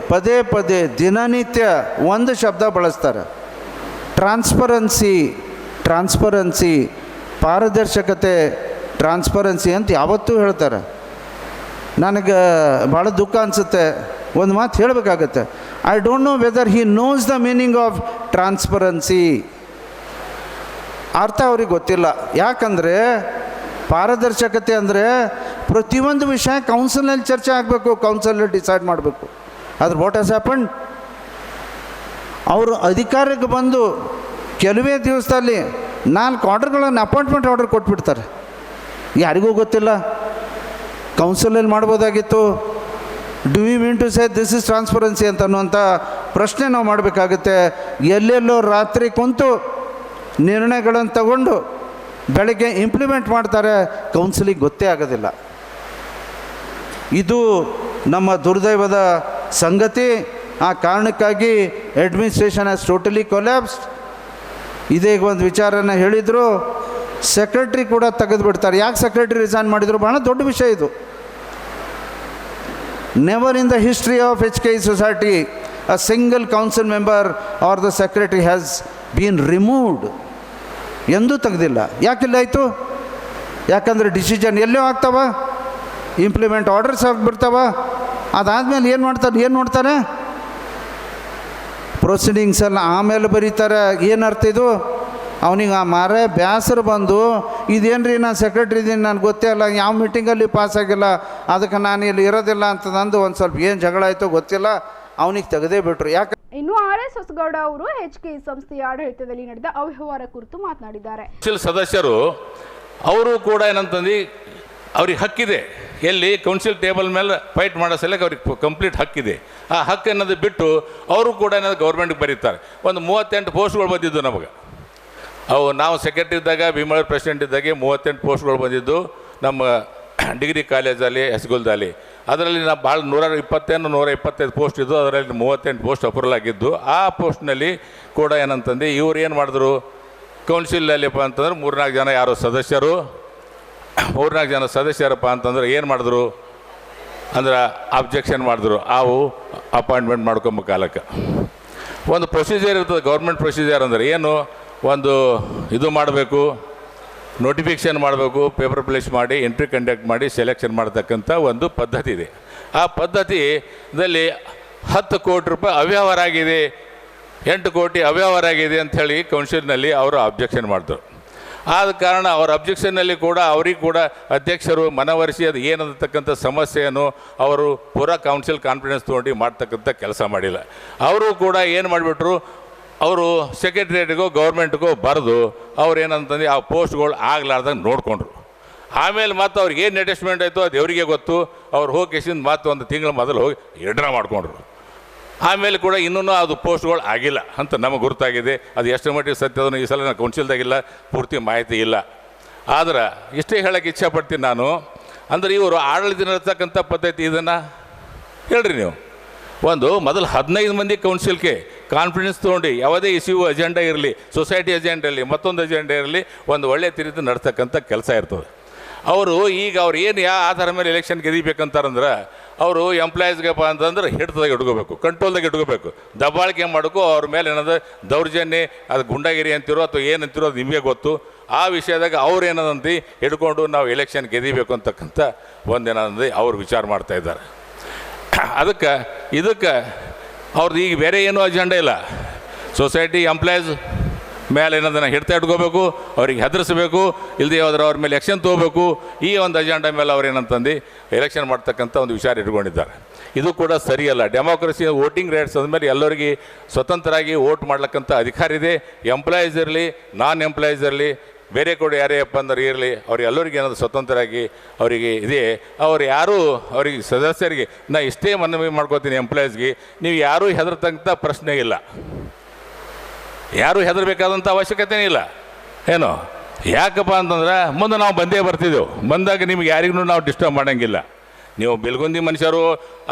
ಪದೇ ದಿನನಿತ್ಯ ಒಂದು ಶಬ್ದ ಬಳಸ್ತಾರೆ, ಟ್ರಾನ್ಸ್ಪರೆನ್ಸಿ, ಪಾರದರ್ಶಕತೆ, ಟ್ರಾನ್ಸ್ಪರೆನ್ಸಿ ಅಂತ ಯಾವತ್ತೂ ಹೇಳ್ತಾರೆ. ನನಗೆ ಭಾಳ ದುಃಖ ಅನಿಸುತ್ತೆ. ಒಂದು ಮಾತು ಹೇಳಬೇಕಾಗತ್ತೆ, I don't know whether he knows the meaning of transparency. ಅರ್ಥ ಅವ್ರಿಗೆ ಗೊತ್ತಿಲ್ಲ. ಯಾಕಂದರೆ ಪಾರದರ್ಶಕತೆ ಅಂದರೆ ಪ್ರತಿಯೊಂದು ವಿಷಯ ಕೌನ್ಸಿಲ್ನಲ್ಲಿ ಚರ್ಚೆ ಆಗಬೇಕು, ಕೌನ್ಸಿಲಲ್ಲಿ ಡಿಸೈಡ್ ಮಾಡಬೇಕು. ಅದ್ರ ವಾಟ್ ಹ್ಯಾಸ್ ಹ್ಯಾಪನ್ಡ್, ಅವರು ಅಧಿಕಾರಕ್ಕೆ ಬಂದು ಕೆಲವೇ ದಿವಸದಲ್ಲಿ 4 ಆರ್ಡರ್ಗಳನ್ನು ಅಪಾಯಿಂಟ್ಮೆಂಟ್ ಆರ್ಡರ್ ಕೊಟ್ಬಿಡ್ತಾರೆ. ಯಾರಿಗೂ ಗೊತ್ತಿಲ್ಲ. ಕೌನ್ಸಿಲಲ್ಲಿ ಮಾಡ್ಬೋದಾಗಿತ್ತು. Do you mean to say this is transparency ಅಂತ ಅನ್ನುವಂಥ ಪ್ರಶ್ನೆ ನಾವು ಮಾಡಬೇಕಾಗುತ್ತೆ. ಎಲ್ಲೆಲ್ಲೋ ರಾತ್ರಿ ಕುಂತು ನಿರ್ಣಯಗಳನ್ನು ತಗೊಂಡು ಬೆಳಗ್ಗೆ ಇಂಪ್ಲಿಮೆಂಟ್ ಮಾಡ್ತಾರೆ, ಕೌನ್ಸಿಲಿಗೆ ಗೊತ್ತೇ ಆಗೋದಿಲ್ಲ. ಇದು ನಮ್ಮ ದುರ್ದೈವದ ಸಂಗತಿ. ಆ ಕಾರಣಕ್ಕಾಗಿ ಅಡ್ಮಿನಿಸ್ಟ್ರೇಷನ್ ಹ್ಯಾಸ್ ಟೋಟಲಿ ಕೊಲ್ಯಾಪ್ಸ್ಡ್. ಇದೇ ಒಂದು ವಿಚಾರನ ಹೇಳಿದರು, ಸೆಕ್ರೆಟ್ರಿ ಕೂಡ ತೆಗೆದುಬಿಡ್ತಾರೆ. ಯಾಕೆ ಸೆಕ್ರೆಟ್ರಿ ರಿಸೈನ್ ಮಾಡಿದರು? ಬಹಳ ದೊಡ್ಡ ವಿಷಯ ಇದು. Never in the history of HKE society a single council member or the secretary has been removed. ಎಂದೂ ತೆಗೆದಿಲ್ಲ. ಯಾಕಿಲ್ಲ ಆಯಿತು? ಯಾಕಂದರೆ ಡಿಸಿಷನ್ ಎಲ್ಲೋ ಆಗ್ತಾವ, ಇಂಪ್ಲಿಮೆಂಟ್ ಆರ್ಡರ್ಸ್ ಆಗಿಬಿಡ್ತಾವ. ಅದಾದಮೇಲೆ ಏನು ನೋಡ್ತಾರೆ? ಪ್ರೊಸೀಡಿಂಗ್ಸ್ ಎಲ್ಲ ಆಮೇಲೆ ಬರೀತಾರೆ. ಏನು ಅರ್ಥ ಇದು? ಅವನಿಗೆ ಆ ಮಾರೇ ಬ್ಯಾಸರ ಬಂದು, ಇದೇನು ರೀ ನಾನು ಸೆಕ್ರೆಟ್ರಿ ಇದ್ದೀನಿ, ನನಗೆ ಗೊತ್ತೇ ಇಲ್ಲ, ಯಾವ ಮೀಟಿಂಗಲ್ಲಿ ಪಾಸ್ ಆಗಿಲ್ಲ, ಅದಕ್ಕೆ ನಾನು ಇಲ್ಲಿ ಇರೋದಿಲ್ಲ ಅಂತಂದು ಒಂದು ಸ್ವಲ್ಪ ಏನು ಜಗಳ ಆಯಿತೋ ಗೊತ್ತಿಲ್ಲ, ಅವನಿಗೆ ತೆಗೆದೇ ಬಿಟ್ರು. ಯಾಕೆ? ಇನ್ನು RS ಹೊಸಗೌಡ ಅವರು HKE ಸಂಸ್ಥೆಯ ಆಡಳಿತದಲ್ಲಿ ನಡೆದ ಅವ್ಯವಹಾರ ಕುರಿತು ಮಾತನಾಡಿದ್ದಾರೆ. ಸದಸ್ಯರು ಅವರು ಕೂಡ ಏನಂತಂದು ಅವ್ರಿಗೆ ಹಕ್ಕಿದೆ, ಎಲ್ಲಿ ಕೌನ್ಸಿಲ್ ಟೇಬಲ್ ಮೇಲೆ ಫೈಟ್ ಮಾಡೋ ಸಲಕ್ಕೆ ಅವ್ರಿಗೆ ಕಂಪ್ಲೀಟ್ ಹಕ್ಕಿದೆ. ಆ ಹಕ್ಕು ಅನ್ನೋದು ಬಿಟ್ಟು ಅವರು ಕೂಡ ಏನಾದ್ರು ಗೌರ್ಮೆಂಟ್ಗೆ ಬರೀತಾರೆ. ಒಂದು 38 ಪೋಸ್ಟ್ಗಳು ಬಂದಿದ್ದು ನಮಗೆ. ಅವು ನಾವು ಸೆಕ್ರೆಟರಿ ಇದ್ದಾಗ, ಭೀಮಳೂರು ಪ್ರೆಸಿಡೆಂಟ್ ಇದ್ದಾಗೆ 38 ಪೋಸ್ಟ್ಗಳು ಬಂದಿದ್ದು ನಮ್ಮ ಡಿಗ್ರಿ ಕಾಲೇಜಲ್ಲಿ, ಎಸ್ಗುಲ್ದಲ್ಲಿ. ಅದರಲ್ಲಿ ನಾವು ಭಾಳ 125 ಪೋಸ್ಟ್ ಇದ್ದು, ಅದರಲ್ಲಿ 38 ಪೋಸ್ಟ್ ಅಪ್ರೂವಲ್ ಆಗಿದ್ದು. ಆ ಪೋಸ್ಟ್ನಲ್ಲಿ ಕೂಡ ಏನಂತಂದು ಇವ್ರು ಏನು ಮಾಡಿದ್ರು, ಕೌನ್ಸಿಲಲ್ಲಿಪ್ಪ ಅಂತಂದ್ರೆ 3-4 ಜನ ಯಾರು ಸದಸ್ಯರು, 3-4 ಜನ ಸದಸ್ಯರಪ್ಪ ಅಂತಂದ್ರೆ ಏನು ಮಾಡಿದ್ರು ಅಂದ್ರೆ ಅಬ್ಜೆಕ್ಷನ್ ಮಾಡಿದ್ರು. ಅವು ಅಪಾಯಿಂಟ್ಮೆಂಟ್ ಮಾಡ್ಕೊಂಬ ಕಾಲಕ್ಕೆ ಒಂದು ಪ್ರೊಸೀಜರ್ ಇರ್ತದೆ. ಗೌರ್ಮೆಂಟ್ ಪ್ರೊಸೀಜರ್ ಅಂದರೆ ಏನು, ಒಂದು ಇದು ಮಾಡಬೇಕು, ನೋಟಿಫಿಕೇಷನ್ ಮಾಡಬೇಕು, ಪೇಪರ್ ಪ್ಲೇಸ್ ಮಾಡಿ ಇಂಟರ್ವ್ಯೂ ಕಂಡಕ್ಟ್ ಮಾಡಿ ಸೆಲೆಕ್ಷನ್ ಮಾಡ್ತಕ್ಕಂಥ ಒಂದು ಪದ್ಧತಿ ಇದೆ. ಆ ಪದ್ಧತಿದಲ್ಲಿ 10 ಕೋಟಿ ರೂಪಾಯಿ ಅವ್ಯವಹಾರ ಆಗಿದೆ, 8 ಕೋಟಿ ಅವ್ಯವಹಾರ ಆಗಿದೆ ಅಂಥೇಳಿ ಕೌನ್ಸಿಲ್ನಲ್ಲಿ ಅವರು ಅಬ್ಜೆಕ್ಷನ್ ಮಾಡಿದ್ರು. ಆದ ಕಾರಣ ಅವರ ಅಬ್ಜೆಕ್ಷನ್ನಲ್ಲಿ ಕೂಡ ಅವರಿಗೆ ಕೂಡ ಅಧ್ಯಕ್ಷರು ಮನವರಿಸಿ ಅದು ಏನಂತಕ್ಕಂಥ ಸಮಸ್ಯೆಯನ್ನು ಅವರು ಪೂರಾ ಕೌನ್ಸಿಲ್ ಕಾನ್ಫಿಡೆನ್ಸ್ ತೊಗೊಂಡು ಮಾಡ್ತಕ್ಕಂಥ ಕೆಲಸ ಮಾಡಿಲ್ಲ. ಅವರು ಕೂಡ ಏನು ಮಾಡಿಬಿಟ್ರು, ಅವರು ಸೆಕ್ರೆಟ್ರಿಯೇಟ್ಗೋ ಗೌರ್ಮೆಂಟ್ಗೋ ಬರೆದು ಅವ್ರು ಏನಂತಂದು ಆ ಪೋಸ್ಟ್ಗಳು ಆಗ್ಲಾರ್ದಂಗೆ ನೋಡಿಕೊಂಡ್ರು. ಆಮೇಲೆ ಮತ್ತು ಅವ್ರಿಗೆ ಏನು ಅಡ್ಜಸ್ಟ್ಮೆಂಟ್ ಆಯಿತು ಅದು ಅವರಿಗೆ ಗೊತ್ತು. ಅವ್ರು ಹೋಗಿ ಕೇಸಿಂದ ಮತ್ತು ಒಂದು ತಿಂಗಳ ಮೊದಲು ಹೋಗಿ ಎಡ್ರಾ ಮಾಡಿಕೊಂಡ್ರು. ಆಮೇಲೆ ಕೂಡ ಇನ್ನೂ ಅದು ಪೋಸ್ಟ್ಗಳು ಆಗಿಲ್ಲ ಅಂತ ನಮಗೆ ಗುರುತಾಗಿದೆ. ಅದು ಎಷ್ಟು ಮಟ್ಟಿಗೆ ಸತ್ಯದನ್ನು ಈ ಸಲ ನಾನು ಕೌನ್ಸಿಲ್ದಾಗಿಲ್ಲ, ಪೂರ್ತಿ ಮಾಹಿತಿ ಇಲ್ಲ. ಆದ್ರೆ ಇಷ್ಟೇ ಹೇಳೋಕ್ಕೆ ಇಚ್ಛೆಪಡ್ತೀನಿ ನಾನು. ಅಂದರೆ ಇವರು ಆಡಳಿತ ನಡೆಸ್ತಕ್ಕಂಥ ಪದ್ಧತಿ ಇದನ್ನು ಹೇಳ್ರಿ ನೀವು. ಒಂದು ಮೊದಲು 15 ಮಂದಿ ಕೌನ್ಸಿಲ್ಗೆ ಕಾನ್ಫಿಡೆನ್ಸ್ ತೊಗೊಂಡು ಯಾವುದೇ ಇಶ್ಯೂ ಅಜೆಂಡಾ ಇರಲಿ, ಸೊಸೈಟಿ ಅಜೆಂಡಾ ಇರಲಿ, ಮತ್ತೊಂದು ಅಜೆಂಡಾ ಇರಲಿ, ಒಂದು ಒಳ್ಳೆಯ ರೀತಿ ನಡ್ತಕ್ಕಂಥ ಕೆಲಸ ಇರ್ತದೆ. ಅವರು ಈಗ ಅವ್ರು ಏನು ಯಾವ ಆಧಾರ ಮೇಲೆ ಎಲೆಕ್ಷನ್ ಗೆದಿಬೇಕಂತಾರಂದ್ರೆ ಅವರು ಎಂಪ್ಲಾಯೀಸ್ಗಪ್ಪ ಅಂತಂದ್ರೆ ಹಿಡ್ತದಾಗ ಇಟ್ಕೋಬೇಕು, ಕಂಟ್ರೋಲ್ದಾಗ ಇಟ್ಕೋಬೇಕು. ದಬ್ಬಾಳಿಕೆ ಮಾಡೋಕ್ಕೂ ಅವ್ರ ಮೇಲೆ ಏನಂದ್ರೆ ದೌರ್ಜನ್ಯ, ಅದು ಗುಂಡಾಗಿರಿ ಅಂತಿರೋ ಅಥವಾ ಏನಂತಿರೋ ಅದು ನಿಮಗೆ ಗೊತ್ತು. ಆ ವಿಷಯದಾಗ ಅವ್ರು ಏನಂದು ಹಿಡ್ಕೊಂಡು ನಾವು ಎಲೆಕ್ಷನ್ ಗೆದಿಬೇಕು ಅಂತಕ್ಕಂಥ ಒಂದೇನಂದು ಅವ್ರು ವಿಚಾರ ಮಾಡ್ತಾಯಿದ್ದಾರೆ. ಇದಕ್ಕೆ ಅವ್ರದ್ದು ಈಗ ಬೇರೆ ಏನೂ ಅಜೆಂಡಾ ಇಲ್ಲ. ಸೊಸೈಟಿ ಎಂಪ್ಲಾಯೀಸ್ ಮೇಲೆ ಏನದನ್ನು ಹಿಡ್ತಾ ಇಟ್ಕೋಬೇಕು, ಅವ್ರಿಗೆ ಹೆದರಿಸಬೇಕು, ಇಲ್ಲದೆ ಹೋದ್ರೆ ಅವ್ರ ಮೇಲೆ ಆ್ಯಕ್ಷನ್ ತೊಗೋಬೇಕು. ಈ ಒಂದು ಅಜೆಂಡಾ ಮೇಲೆ ಅವ್ರು ಏನಂತಂದು ಎಲೆಕ್ಷನ್ ಮಾಡ್ತಕ್ಕಂಥ ಒಂದು ವಿಚಾರ ಇಟ್ಕೊಂಡಿದ್ದಾರೆ. ಇದು ಕೂಡ ಸರಿಯಲ್ಲ. ಡೆಮೋಕ್ರಸಿ ವೋಟಿಂಗ್ ರೈಟ್ಸ್ ಅಂದಮೇಲೆ ಎಲ್ಲರಿಗೆ ಸ್ವತಂತ್ರವಾಗಿ ವೋಟ್ ಮಾಡ್ಲಿಕ್ಕಂಥ ಅಧಿಕಾರ ಇದೆ. ಎಂಪ್ಲಾಯೀಸ್ ಇರಲಿ, ನಾನ್ ಎಂಪ್ಲಾಯೀಸ್ ಇರಲಿ, ಬೇರೆ ಕೂಡ ಯಾರೇಪ್ಪ ಅಂದ್ರೆ ಇರಲಿ, ಅವ್ರು ಎಲ್ಲರಿಗೆ ಏನಾದರೂ ಸ್ವತಂತ್ರವಾಗಿ ಅವರಿಗೆ ಇದೆ. ಅವ್ರು ಯಾರೂ ಅವರಿಗೆ ಸದಸ್ಯರಿಗೆ ನಾ ಇಷ್ಟೇ ಮನವಿ ಮಾಡ್ಕೋತೀನಿ, ಎಂಪ್ಲಾಯೀಸ್ಗೆ ನೀವು ಯಾರೂ ಹೆದರ್ತಕ್ಕಂಥ ಪ್ರಶ್ನೆ ಇಲ್ಲ, ಯಾರೂ ಹೆದರಬೇಕಾದಂಥ ಅವಶ್ಯಕತೆನೇ ಇಲ್ಲ. ಏನು ಯಾಕಪ್ಪ ಅಂತಂದ್ರೆ ಮುಂದೆ ನಾವು ಬಂದೇ ಬರ್ತಿದ್ದೆವು. ಬಂದಾಗ ನಿಮ್ಗೆ ಯಾರಿಗೂ ನಾವು ಡಿಸ್ಟರ್ಬ್ ಮಾಡೋಂಗಿಲ್ಲ. ನೀವು ಬೆಲ್ಗುಂದಿ ಮನುಷ್ಯರು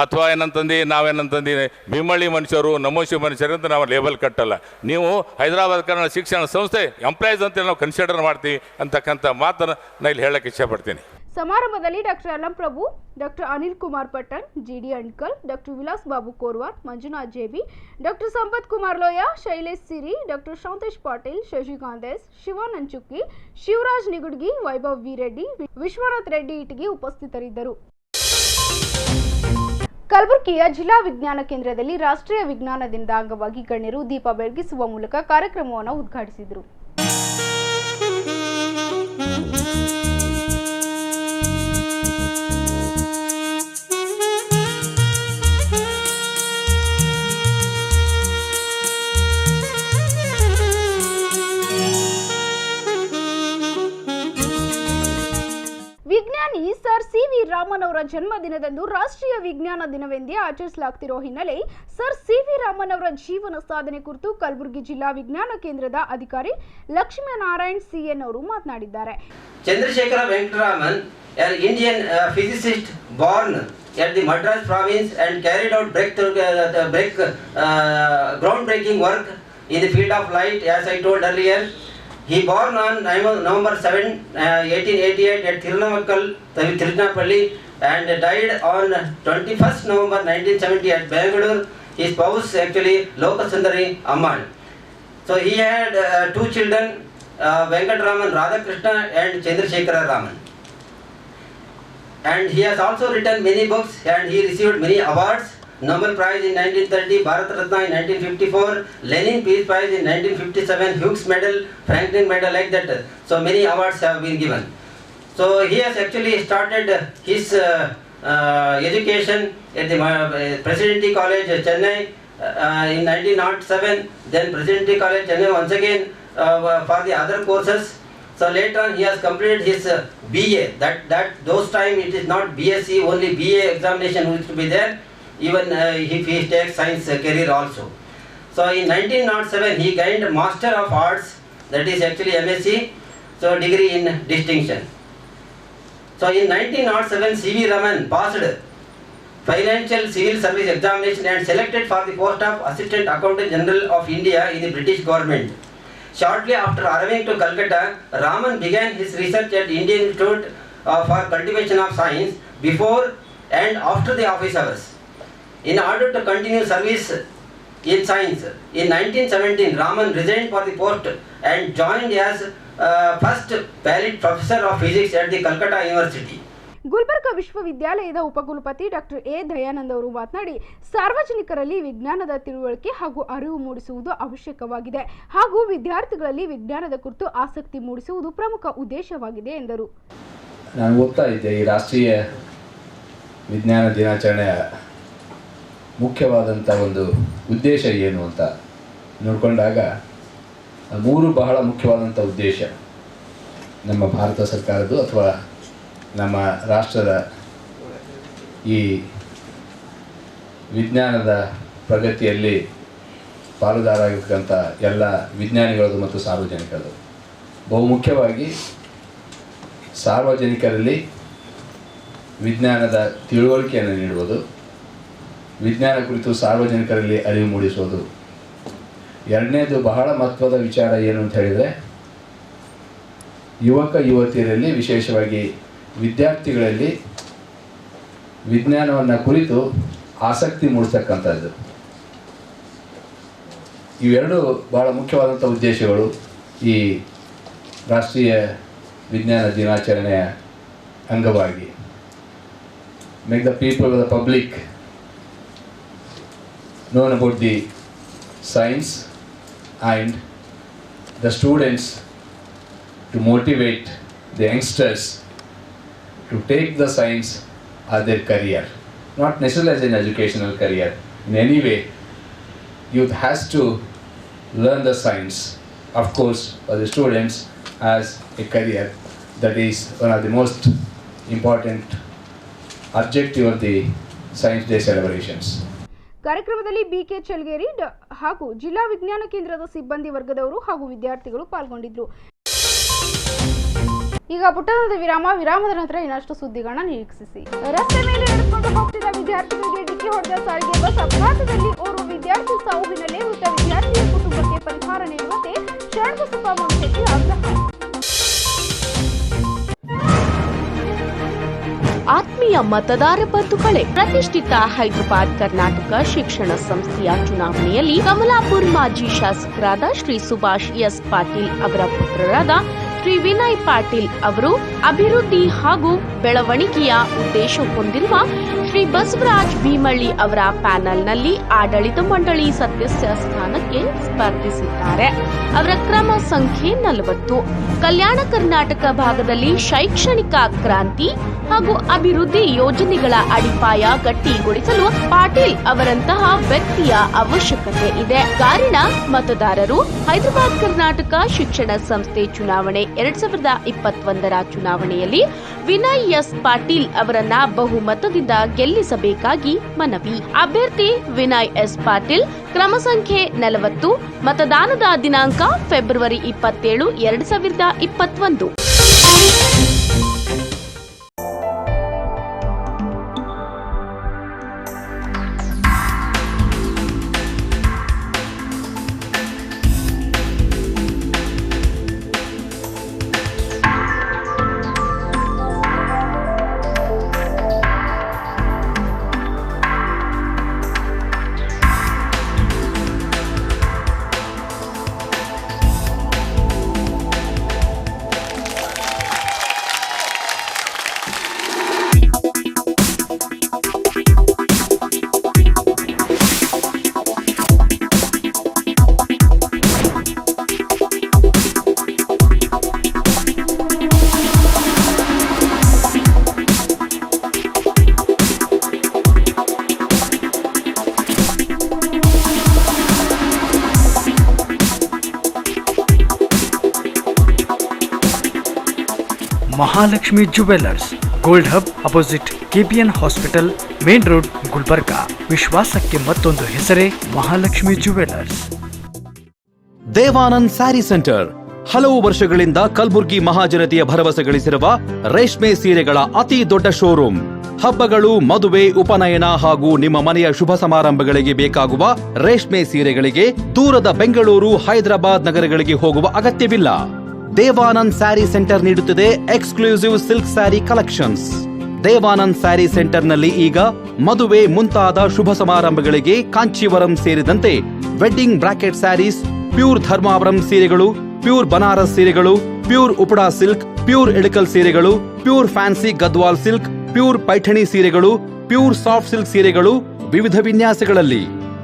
ಅಥವಾ ಏನಂತಂದು ನಾವೇನಂತಂದು ಭೀಮಳ್ಳಿ ಮನುಷ್ಯರು, ನಮೋಶಿ ಮನುಷ್ಯರು ಅಂತ ನಾವು ಲೇಬಲ್ ಕಟ್ಟಲ್ಲ. ನೀವು ಹೈದರಾಬಾದ್ ಕನ್ನಡ ಶಿಕ್ಷಣ ಸಂಸ್ಥೆ ಎಂಪ್ಲಾಯೀಸ್ ಅಂತೇಳಿ ನಾವು ಕನ್ಸಿಡರ್ ಮಾಡ್ತೀವಿ ಅಂತಕ್ಕಂಥ ಮಾತನ್ನು ನಾನು ಇಲ್ಲಿ ಹೇಳಕ್ಕೆ ಇಷ್ಟಪಡ್ತೀನಿ. ಸಮಾರಂಭದಲ್ಲಿ doctor Alam Prabhu, doctor Anil Kumar Pattan, GD Andkal, doctor Vilas Babu Korwar, Manjunath JB, doctor Sampath Kumar Loya, Shailesh Siri, doctor Shantesh Patil, Shashikant S, Shivanand Chukki, Shivraj Nigudgi, Vaibhav V Reddy, Vishwanath Reddy Itagi ಉಪಸ್ಥಿತರಿದ್ದರು. ಕಲಬುರಗಿಯ ಜಿಲ್ಲಾ ವಿಜ್ಞಾನ ಕೇಂದ್ರದಲ್ಲಿ ರಾಷ್ಟ್ರೀಯ ವಿಜ್ಞಾನ ದಿನದ ಅಂಗವಾಗಿ ಗಣ್ಯರು ದೀಪ ಬೆಳಗಿಸುವ ಮೂಲಕ ಕಾರ್ಯಕ್ರಮವನ್ನು ಉದ್ಘಾಟಿಸಿದರು. ವಿಜ್ಞಾನಿ ಸರ್ ಸಿ.ವಿ. ರಾಮನ್ ಅವರ ಜನ್ಮದಿನದಂದು ರಾಷ್ಟ್ರೀಯ ವಿಜ್ಞಾನ ದಿನವೆಂದೇ ಆಚರಿಸಲಾಗುತ್ತಿರುವ ಹಿನ್ನೆಲೆ ಸರ್ ಸಿ.ವಿ. ರಾಮನ್ ಅವರ ಜೀವನ ಸಾಧನೆ ಕುರಿತು ಕಲಬುರಗಿ ಜಿಲ್ಲಾ ವಿಜ್ಞಾನ ಕೇಂದ್ರದ ಅಧಿಕಾರಿ ಲಕ್ಷ್ಮೀನಾರಾಯಣ್ ಸಿ.ಎನ್. ಅವರು ಮಾತನಾಡಿದ್ದಾರೆ. Chandrasekhara Venkataraman, an Indian physicist born at the Madras province and carried out groundbreaking work in the field of light, as I told earlier. He born on November 7, 1888 at Tirunavakkal, Tirunapalli, and died on 21st November 1970 at Bangalore. His spouse actually Lokasundari Amman. So he had 2 children, Venkataraman Radhakrishna and Chandrasekhara Raman. And he has also written many books and he received many awards. Nobel Prize in 1930, Bharat Ratna in 1954, Lenin Peace Prize in 1957, Hughes Medal, Franklin Medal, like that. So many awards have been given. So he has actually started his education at the Presidenti College, Chennai in 1907, then Presidenti College, Chennai once again for the other courses. So later on he has completed his BA. That those time it is not BSc, only BA examination used to be there. Even if he takes science career also. So in 1907 he gained Master of Arts, that is actually MSc, so degree in distinction. So in 1907 C.V. Raman passed Financial Civil Service examination and selected for the post of Assistant Accountant General of India in the British government. Shortly after arriving to Calcutta, Raman began his research at Indian Institute for Cultivation of Science before and after the office hours. In order to continue service in science. In 1917, Raman resigned for the post and joined as first valid professor of physics at the Calcutta University. Gulbarga ವಿಶ್ವವಿದ್ಯಾಲಯದ ಉಪಕುಲಪತಿ doctor A Dayanand ಅವರು ಮಾತನಾಡಿ, ಸಾರ್ವಜನಿಕರಲ್ಲಿ ವಿಜ್ಞಾನದ ತಿಳುವಳಿಕೆ ಹಾಗೂ ಅರಿವು ಮೂಡಿಸುವುದು ಅವಶ್ಯಕವಾಗಿದೆ ಹಾಗೂ ವಿದ್ಯಾರ್ಥಿಗಳಲ್ಲಿ ವಿಜ್ಞಾನದ ಕುರಿತು ಆಸಕ್ತಿ ಮೂಡಿಸುವುದು ಪ್ರಮುಖ ಉದ್ದೇಶವಾಗಿದೆ ಎಂದರು. ನಾನು ಓದ್ತಾ ಇದ್ದೆ, ಈ ರಾಷ್ಟ್ರೀಯ ವಿಜ್ಞಾನ ದಿನಾಚರಣೆಯ ಮುಖ್ಯವಾದಂಥ ಒಂದು ಉದ್ದೇಶ ಏನು ಅಂತ ನೋಡಿಕೊಂಡಾಗ 3 ಬಹಳ ಮುಖ್ಯವಾದಂಥ ಉದ್ದೇಶ ನಮ್ಮ ಭಾರತ ಸರ್ಕಾರದ್ದು ಅಥವಾ ನಮ್ಮ ರಾಷ್ಟ್ರದ ಈ ವಿಜ್ಞಾನದ ಪ್ರಗತಿಯಲ್ಲಿ ಪಾಲುದಾರಾಗಿರ್ತಕ್ಕಂಥ ಎಲ್ಲ ವಿಜ್ಞಾನಿಗಳದು ಮತ್ತು ಸಾರ್ವಜನಿಕರದು. ಬಹುಮುಖ್ಯವಾಗಿ ಸಾರ್ವಜನಿಕರಲ್ಲಿ ವಿಜ್ಞಾನದ ತಿಳುವಳಿಕೆಯನ್ನು ನೀಡುವುದು, ವಿಜ್ಞಾನ ಕುರಿತು ಸಾರ್ವಜನಿಕರಲ್ಲಿ ಅರಿವು ಮೂಡಿಸುವುದು. ಎರಡನೇದು ಬಹಳ ಮಹತ್ವದ ವಿಚಾರ ಏನು ಅಂತ ಹೇಳಿದರೆ, ಯುವಕ ಯುವತಿಯರಲ್ಲಿ ವಿಶೇಷವಾಗಿ ವಿದ್ಯಾರ್ಥಿಗಳಲ್ಲಿ ವಿಜ್ಞಾನವನ್ನು ಕುರಿತು ಆಸಕ್ತಿ ಮೂಡಿಸ್ತಕ್ಕಂಥದ್ದು. ಇವೆರಡು ಬಹಳ ಮುಖ್ಯವಾದಂಥ ಉದ್ದೇಶಗಳು ಈ ರಾಷ್ಟ್ರೀಯ ವಿಜ್ಞಾನ ದಿನಾಚರಣೆಯ ಅಂಗವಾಗಿ. Make the people, the public known about the science and the students to motivate the youngsters to take the science as their career, not necessarily as an educational career. In any way, youth has to learn the science, of course, for the students as a career. That is one of the most important objective of the Science Day celebrations. ಕಾರ್ಯಕ್ರಮದಲ್ಲಿ BK ಚಲ್ಗೇರಿ ಹಾಗೂ ಜಿಲ್ಲಾ ವಿಜ್ಞಾನ ಕೇಂದ್ರದ ಸಿಬ್ಬಂದಿ ವರ್ಗದವರು ಹಾಗೂ ವಿದ್ಯಾರ್ಥಿಗಳು ಪಾಲ್ಗೊಂಡಿದ್ದರು. ಈಗ ಪುಟ್ಟದ ವಿರಾಮದ ನಂತರ ಇನ್ನಷ್ಟು ಸುದ್ದಿಗಳನ್ನ ನಿರೀಕ್ಷಿಸಿ. ರಸ್ತೆ ಮೇಲೆ ನಡೆದುಕೊಂಡು ಹೋಗ್ತಿದ್ದ ವಿದ್ಯಾರ್ಥಿಗಳಿಗೆ ಡಿಕ್ಕಿ ಹೊಡೆದ ಸಾರಿಗೆ ಬಸ್ ಅಪಘಾತದಲ್ಲಿ ಓರ್ವ ವಿದ್ಯಾರ್ಥಿ ಸಾವಿನಲ್ಲೇ ಮೃತ ವಿದ್ಯಾರ್ಥಿಯ ಕುಟುಂಬಕ್ಕೆ ಪರಿಹಾರ ನೀಡುವಂತೆ ಶರಣಬಸಪ್ಪ ಮೊಂಶೆಟ್ಟಿ ಆಗ್ರಹ. ಆತ್ಮೀಯ ಮತದಾರ ಬಂಧುಗಳೇ, ಪ್ರತಿಷ್ಠಿತ ಹೈದರಾಬಾದ್ ಕರ್ನಾಟಕ ಶಿಕ್ಷಣ ಸಂಸ್ಥೆಯ ಚುನಾವಣೆಯಲ್ಲಿ ಕಮಲಾಪುರ್ ಮಾಜಿ ಶಾಸಕರಾದ ಶ್ರೀ ಸುಭಾಷ್ ಎಸ್ ಪಾಟೀಲ್ ಅವರ ಪುತ್ರರಾದ ಶ್ರೀ ವಿನಯ್ ಪಾಟೀಲ್ ಅವರು ಅಭಿವೃದ್ಧಿ ಹಾಗೂ ಬೆಳವಣಿಗೆಯ ಉದ್ದೇಶ ಹೊಂದಿರುವ ಶ್ರೀ ಬಸವರಾಜ್ ಭೀಮಳ್ಳಿ ಅವರ ಪ್ಯಾನೆಲ್ನಲ್ಲಿ ಆಡಳಿತ ಮಂಡಳಿ ಸದಸ್ಯ ಸ್ಥಾನಕ್ಕೆ ಸ್ಪರ್ಧಿಸಿದ್ದಾರೆ. ಅವರ ಕ್ರಮ ಸಂಖ್ಯೆ 40. ಕಲ್ಯಾಣ ಕರ್ನಾಟಕ ಭಾಗದಲ್ಲಿ ಶೈಕ್ಷಣಿಕ ಕ್ರಾಂತಿ ಹಾಗೂ ಅಭಿವೃದ್ಧಿ ಯೋಜನೆಗಳ ಅಡಿಪಾಯ ಗಟ್ಟಿಗೊಳಿಸಲು ಪಾಟೀಲ್ ಅವರಂತಹ ವ್ಯಕ್ತಿಯ ಅವಶ್ಯಕತೆ ಇದೆ. ಕಾರಣ, ಮತದಾರರು ಹೈದರಾಬಾದ್ ಕರ್ನಾಟಕ ಶಿಕ್ಷಣ ಸಂಸ್ಥೆ ಚುನಾವಣೆ 2021ರ ಚುನಾವಣೆಯಲ್ಲಿ ವಿನಯ್ ಎಸ್ ಪಾಟೀಲ್ ಅವರನ್ನ ಬಹುಮತದಿಂದ ಗೆಲ್ಲಿಸಬೇಕಾಗಿ ಮನವಿ. ಅಭ್ಯರ್ಥಿ ವಿನಯ್ ಎಸ್ ಪಾಟೀಲ್, ಕ್ರಮ ಸಂಖ್ಯೆ 40. ಮತದಾನದ ದಿನಾಂಕ February 27, 2021. Mahalakshmi jewellers, gold hub opposite KPN hospital, main road, Gulbarga. ವಿಶ್ವಾಸಕ್ಕೆ ಮತ್ತೊಂದು ಹೆಸರೇ ಮಹಾಲಕ್ಷ್ಮಿ ಜುವೆಲ್ಲರ್ಸ್. ದೇವಾನಂದ್ ಸ್ಯಾರಿ ಸೆಂಟರ್ ಹಲವು ವರ್ಷಗಳಿಂದ ಕಲಬುರ್ಗಿ ಮಹಾಜನತೆಯ ಭರವಸೆ ಗಳಿಸಿರುವ ರೇಷ್ಮೆ ಸೀರೆಗಳ ಅತಿ ದೊಡ್ಡ ಶೋರೂಮ್. ಹಬ್ಬಗಳು, ಮದುವೆ, ಉಪನಯನ ಹಾಗೂ ನಿಮ್ಮ ಮನೆಯ ಶುಭ ಸಮಾರಂಭಗಳಿಗೆ ಬೇಕಾಗುವ ರೇಷ್ಮೆ ಸೀರೆಗಳಿಗೆ ದೂರದ ಬೆಂಗಳೂರು, ಹೈದರಾಬಾದ್ ನಗರಗಳಿಗೆ ಹೋಗುವ ಅಗತ್ಯವಿಲ್ಲ. ದೇವಾನಂದ್ ಸ್ಯಾರಿ ಸೆಂಟರ್ ನೀಡುತ್ತಿದೆ exclusive silk sari collections. Devanand sari ಸೆಂಟರ್ನಲ್ಲಿ ಈಗ ಮದುವೆ ಮುಂತಾದ ಶುಭ ಸಮಾರಂಭಗಳಿಗೆ ಕಾಂಚೀವರಂ ಸೇರಿದಂತೆ wedding brocade saris, pure Dharmavaram ಸೀರೆಗಳು, ಪ್ಯೂರ್ ಬನಾರಸ್ ಸೀರೆಗಳು, pure Uppada silk, pure Ilkal ಸೀರೆಗಳು, pure fancy Gadwal silk, pure Paithani ಸೀರೆಗಳು, ಪ್ಯೂರ್ ಸಾಫ್ಟ್ ಸಿಲ್ಕ್ ಸೀರೆಗಳು ವಿವಿಧ ವಿನ್ಯಾಸಗಳಲ್ಲಿ.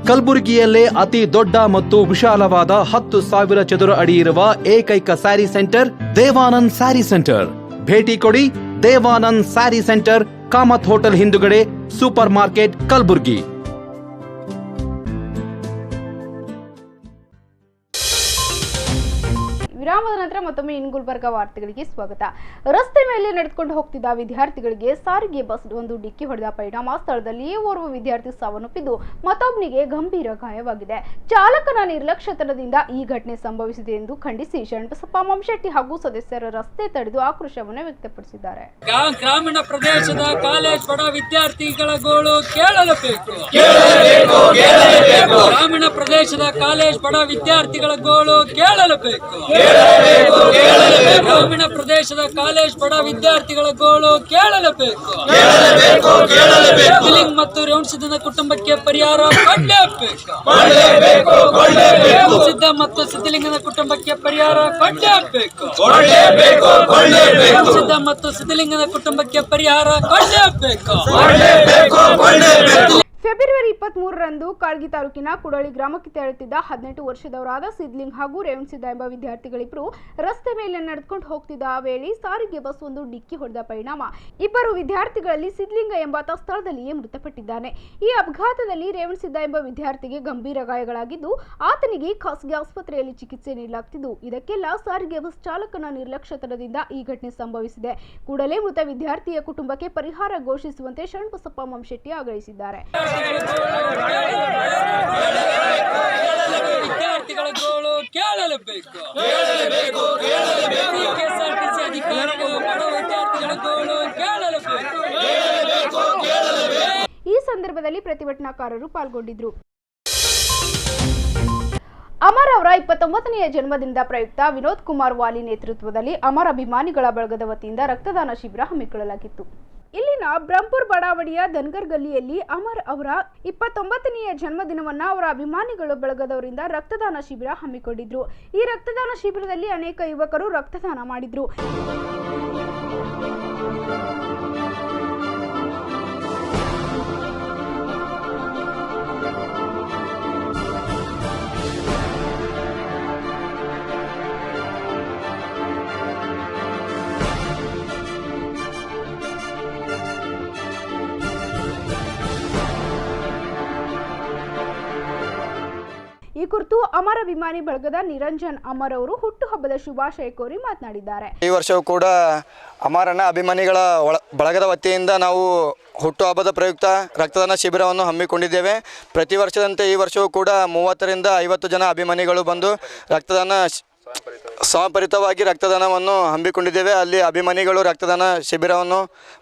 ಕಲಬುರಗಿಯಲ್ಲೇ ಅತಿ ದೊಡ್ಡ ಮತ್ತು ವಿಶಾಲವಾದ 10,000 ಚದುರ ಅಡಿ ಇರುವ ಏಕೈಕ ಸ್ಯಾರಿ ಸೆಂಟರ್ ದೇವಾನಂದ್ ಸ್ಯಾರಿ ಸೆಂಟರ್. ಭೇಟಿ ಕೊಡಿ ದೇವಾನಂದ್ ಸ್ಯಾರಿ ಸೆಂಟರ್, ಕಾಮತ್ ಹೋಟೆಲ್ ಹಿಂದುಗಡೆ, ಸೂಪರ್ ಮಾರ್ಕೆಟ್, ಕಲಬುರಗಿ. ವಿರಾಮದ ನಂತರ ಮತ್ತೊಮ್ಮೆ ಇನ್ ಗುಲ್ಬರ್ಗಾ ವಾರ್ತೆಗಳಿಗೆ ಸ್ವಾಗತ. ರಸ್ತೆ ಮೇಲೆ ನಡೆದುಕೊಂಡು ಹೋಗ್ತಿದ್ದ ವಿದ್ಯಾರ್ಥಿಗಳಿಗೆ ಸಾರಿಗೆ ಬಸ್ ಒಂದು ಡಿಕ್ಕಿ ಹೊಡೆದ ಪರಿಣಾಮ ಸ್ಥಳದಲ್ಲಿಯೇ ಓರ್ವ ವಿದ್ಯಾರ್ಥಿ ಸಾವನ್ನಪ್ಪಿದ್ದು ಮತ್ತೊಬ್ಬನಿಗೆ ಗಂಭೀರ ಗಾಯವಾಗಿದೆ. ಚಾಲಕನ ನಿರ್ಲಕ್ಷ್ಯತನದಿಂದ ಈ ಘಟನೆ ಸಂಭವಿಸಿದೆ ಎಂದು ಖಂಡಿಸಿ ಶರಣಬಸಪ್ಪ ಮಮಶೆಟ್ಟಿ ಹಾಗೂ ಸದಸ್ಯರ ರಸ್ತೆ ತಡೆದು ಆಕ್ರೋಶವನ್ನು ವ್ಯಕ್ತಪಡಿಸಿದ್ದಾರೆ. ಗ್ರಾಮೀಣ ಪ್ರದೇಶದ ಕಾಲೇಜ್ ಬಡ ವಿದ್ಯಾರ್ಥಿಗಳ ಗೋಳು ಕೇಳಲೇಬೇಕು. ಗ್ರಾಮೀಣ ಪ್ರದೇಶದ ಕಾಲೇಜ್ ಬಡ ವಿದ್ಯಾರ್ಥಿಗಳ ಗೋಳು ಕೇಳಲೇಬೇಕು. ಗ್ರಾಮೀಣ ಪ್ರದೇಶದ ಕಾಲೇಜ್ ಬಡ ವಿದ್ಯಾರ್ಥಿಗಳ ಗೋಳು ಕೇಳಲೇಬೇಕು. ಸಿದ್ಲಿಂಗ್ ಮತ್ತು ರೇವಣಸಿದ್ದನ ಕುಟುಂಬಕ್ಕೆ ಪರಿಹಾರ ಕೊಡಲೇಬೇಕು. ಸಿದ್ದ ಮತ್ತು ಸಿದ್ಧಲಿಂಗನ ಕುಟುಂಬಕ್ಕೆ ಪರಿಹಾರ ಕೊಡಲೇಬೇಕು. ಸಿದ್ದ ಮತ್ತು ಸಿದ್ಧಲಿಂಗನ ಕುಟುಂಬಕ್ಕೆ ಪರಿಹಾರ ಕೊಡಲೇಬೇಕು. ಫೆಬ್ರವರಿ 23ರಂದು ಕಾಳ್ಗಿ ತಾಲೂಕಿನ ಕುಡಳಿ ಗ್ರಾಮಕ್ಕೆ ತೆರಳುತ್ತಿದ್ದ 18 ವರ್ಷದವರಾದ ಸಿದ್ಲಿಂಗ್ ಹಾಗೂ ರೇವಣಸಿದ್ದ ಎಂಬ ವಿದ್ಯಾರ್ಥಿಗಳಿಬ್ಬರು ರಸ್ತೆ ಮೇಲೆ ನಡೆದುಕೊಂಡು ಹೋಗ್ತಿದ್ದ ವೇಳೆ ಸಾರಿಗೆ ಬಸ್ ಒಂದು ಡಿಕ್ಕಿ ಹೊಡೆದ ಪರಿಣಾಮ ಇಬ್ಬರು ವಿದ್ಯಾರ್ಥಿಗಳಲ್ಲಿ ಸಿದ್ಲಿಂಗ ಎಂಬಾತ ಸ್ಥಳದಲ್ಲಿಯೇ ಮೃತಪಟ್ಟಿದ್ದಾನೆ. ಈ ಅಪಘಾತದಲ್ಲಿ ರೇವಣಸಿದ್ದ ಎಂಬ ವಿದ್ಯಾರ್ಥಿಗೆ ಗಂಭೀರ ಗಾಯಗಳಾಗಿದ್ದು ಆತನಿಗೆ ಖಾಸಗಿ ಆಸ್ಪತ್ರೆಯಲ್ಲಿ ಚಿಕಿತ್ಸೆ ನೀಡಲಾಗುತ್ತಿದ್ದು ಇದಕ್ಕೆಲ್ಲ ಸಾರಿಗೆ ಬಸ್ ಚಾಲಕನ ನಿರ್ಲಕ್ಷ್ಯತನದಿಂದ ಈ ಘಟನೆ ಸಂಭವಿಸಿದೆ. ಕೂಡಲೇ ಮೃತ ವಿದ್ಯಾರ್ಥಿಯ ಕುಟುಂಬಕ್ಕೆ ಪರಿಹಾರ ಘೋಷಿಸುವಂತೆ ಶರಣಬಸಪ್ಪ ಮಮಶೆಟ್ಟಿ ಆಗ್ರಹಿಸಿದ್ದಾರೆ. ವಿದ್ಯಾರ್ಥಿಗಳ ಗೋಳು ಕೇಳಲೇಬೇಕು. ಕೆಎಸ್ಆರ್ಟಿಸಿ ಅಧಿಕಾರಿಗಳು ಬಡ ವಿದ್ಯಾರ್ಥಿಗಳ ಗೋಳು ಕೇಳಲೇಬೇಕು. ಈ ಸಂದರ್ಭದಲ್ಲಿ ಪ್ರತಿಭಟನಾಕಾರರು ಪಾಲ್ಗೊಂಡಿದ್ದರು. ಅಮರ್ ಅವರ 29ನೇ ಜನ್ಮದಿನದ ಪ್ರಯುಕ್ತ ವಿನೋದ್ ಕುಮಾರ್ ವಾಲಿ ನೇತೃತ್ವದಲ್ಲಿ ಅಮರ್ ಅಭಿಮಾನಿಗಳ ಬಳಗದ ವತಿಯಿಂದ ರಕ್ತದಾನ ಶಿಬಿರ ಹಮ್ಮಿಕೊಳ್ಳಲಾಗಿತ್ತು. ಇಲ್ಲಿನ ಬ್ರಹ್ಮಪುರ್ ಬಡಾವಣೆಯ ಧನ್ಗರ್ ಗಲ್ಲಿಯಲ್ಲಿ ಅಮರ್ ಅವರ 29ನೇ ಜನ್ಮದಿನವನ್ನ ಅವರ ಅಭಿಮಾನಿಗಳ ಬಳಗದವರಿಂದ ರಕ್ತದಾನ ಶಿಬಿರ ಹಮ್ಮಿಕೊಂಡಿದ್ರು. ಈ ರಕ್ತದಾನ ಶಿಬಿರದಲ್ಲಿ ಅನೇಕ ಯುವಕರು ರಕ್ತದಾನ ಮಾಡಿದ್ರು. ಈ ಕುರಿತು ಅಮರ್ ಅಭಿಮಾನಿ ಬಳಗದ ನಿರಂಜನ್ ಅಮರ್ ಅವರು ಹುಟ್ಟುಹಬ್ಬದ ಶುಭಾಶಯ ಕೋರಿ ಮಾತನಾಡಿದ್ದಾರೆ. ಈ ವರ್ಷವೂ ಕೂಡ ಅಮರನ ಅಭಿಮಾನಿಗಳ ಬಳಗದ ವತಿಯಿಂದ ನಾವು ಹುಟ್ಟುಹಬ್ಬದ ಪ್ರಯುಕ್ತ ರಕ್ತದಾನ ಶಿಬಿರವನ್ನು ಹಮ್ಮಿಕೊಂಡಿದ್ದೇವೆ. ಪ್ರತಿ ವರ್ಷದಂತೆ ಈ ವರ್ಷವೂ ಕೂಡ 30ರಿಂದ 50 ಜನ ಅಭಿಮಾನಿಗಳು ಬಂದು ಸಮರ್ಪಿತವಾಗಿ ರಕ್ತದಾನವನ್ನು ಹಮ್ಮಿಕೊಂಡಿದ್ದೇವೆ. ಅಲ್ಲಿ ಅಭಿಮಾನಿಗಳು ರಕ್ತದಾನ ಶಿಬಿರವನ್ನು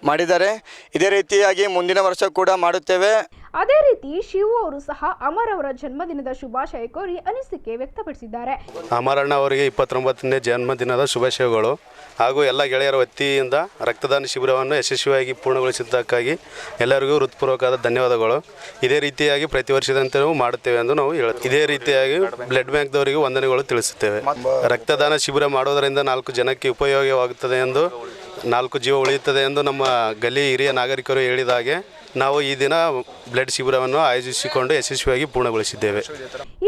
ಮಾಡಿದ್ದಾರೆ. ಇದೇ ರೀತಿಯಾಗಿ ಮುಂದಿನ ವರ್ಷ ಕೂಡ ಮಾಡುತ್ತೇವೆ. ಅದೇ ರೀತಿ ಶಿವು ಅವರು ಸಹ ಅಮರ್ ಅವರ ಜನ್ಮದಿನದ ಶುಭಾಶಯ ಕೋರಿ ಅನಿಸಿಕೆ ವ್ಯಕ್ತಪಡಿಸಿದ್ದಾರೆ. ಅಮರಣ್ಣ ಅವರಿಗೆ 29ನೇ ಜನ್ಮದಿನದ ಶುಭಾಶಯಗಳು ಹಾಗೂ ಎಲ್ಲ ಗೆಳೆಯರ ವತಿಯಿಂದ ರಕ್ತದಾನ ಶಿಬಿರವನ್ನು ಯಶಸ್ವಿಯಾಗಿ ಪೂರ್ಣಗೊಳಿಸಿದ್ದಕ್ಕಾಗಿ ಎಲ್ಲರಿಗೂ ಹೃತ್ಪೂರ್ವಕವಾದ ಧನ್ಯವಾದಗಳು. ಇದೇ ರೀತಿಯಾಗಿ ಪ್ರತಿ ವರ್ಷದಂತೆ ಮಾಡುತ್ತೇವೆ ಎಂದು ನಾವು ಹೇಳುತ್ತೇವೆ. ಇದೇ ರೀತಿಯಾಗಿ ಬ್ಲಡ್ ಬ್ಯಾಂಕ್ದವರಿಗೆ ವಂದನೆಗಳು ತಿಳಿಸುತ್ತೇವೆ. ರಕ್ತದಾನ ಶಿಬಿರ ಮಾಡೋದರಿಂದ 4 ಜನಕ್ಕೆ ಉಪಯೋಗವಾಗುತ್ತದೆ ಎಂದು, 4 ಜೀವ ಉಳಿಯುತ್ತದೆ ಎಂದು ನಮ್ಮ ಗಲ್ಲಿ ಹಿರಿಯ ನಾಗರಿಕರು ಹೇಳಿದಾಗೆ ನಾವು ಈ ದಿನ ಬ್ಲಡ್ ಶಿಬಿರವನ್ನು ಆಯೋಜಿಸಿಕೊಂಡು ಯಶಸ್ವಿಯಾಗಿ ಪೂರ್ಣಗೊಳಿಸಿದ್ದೇವೆ.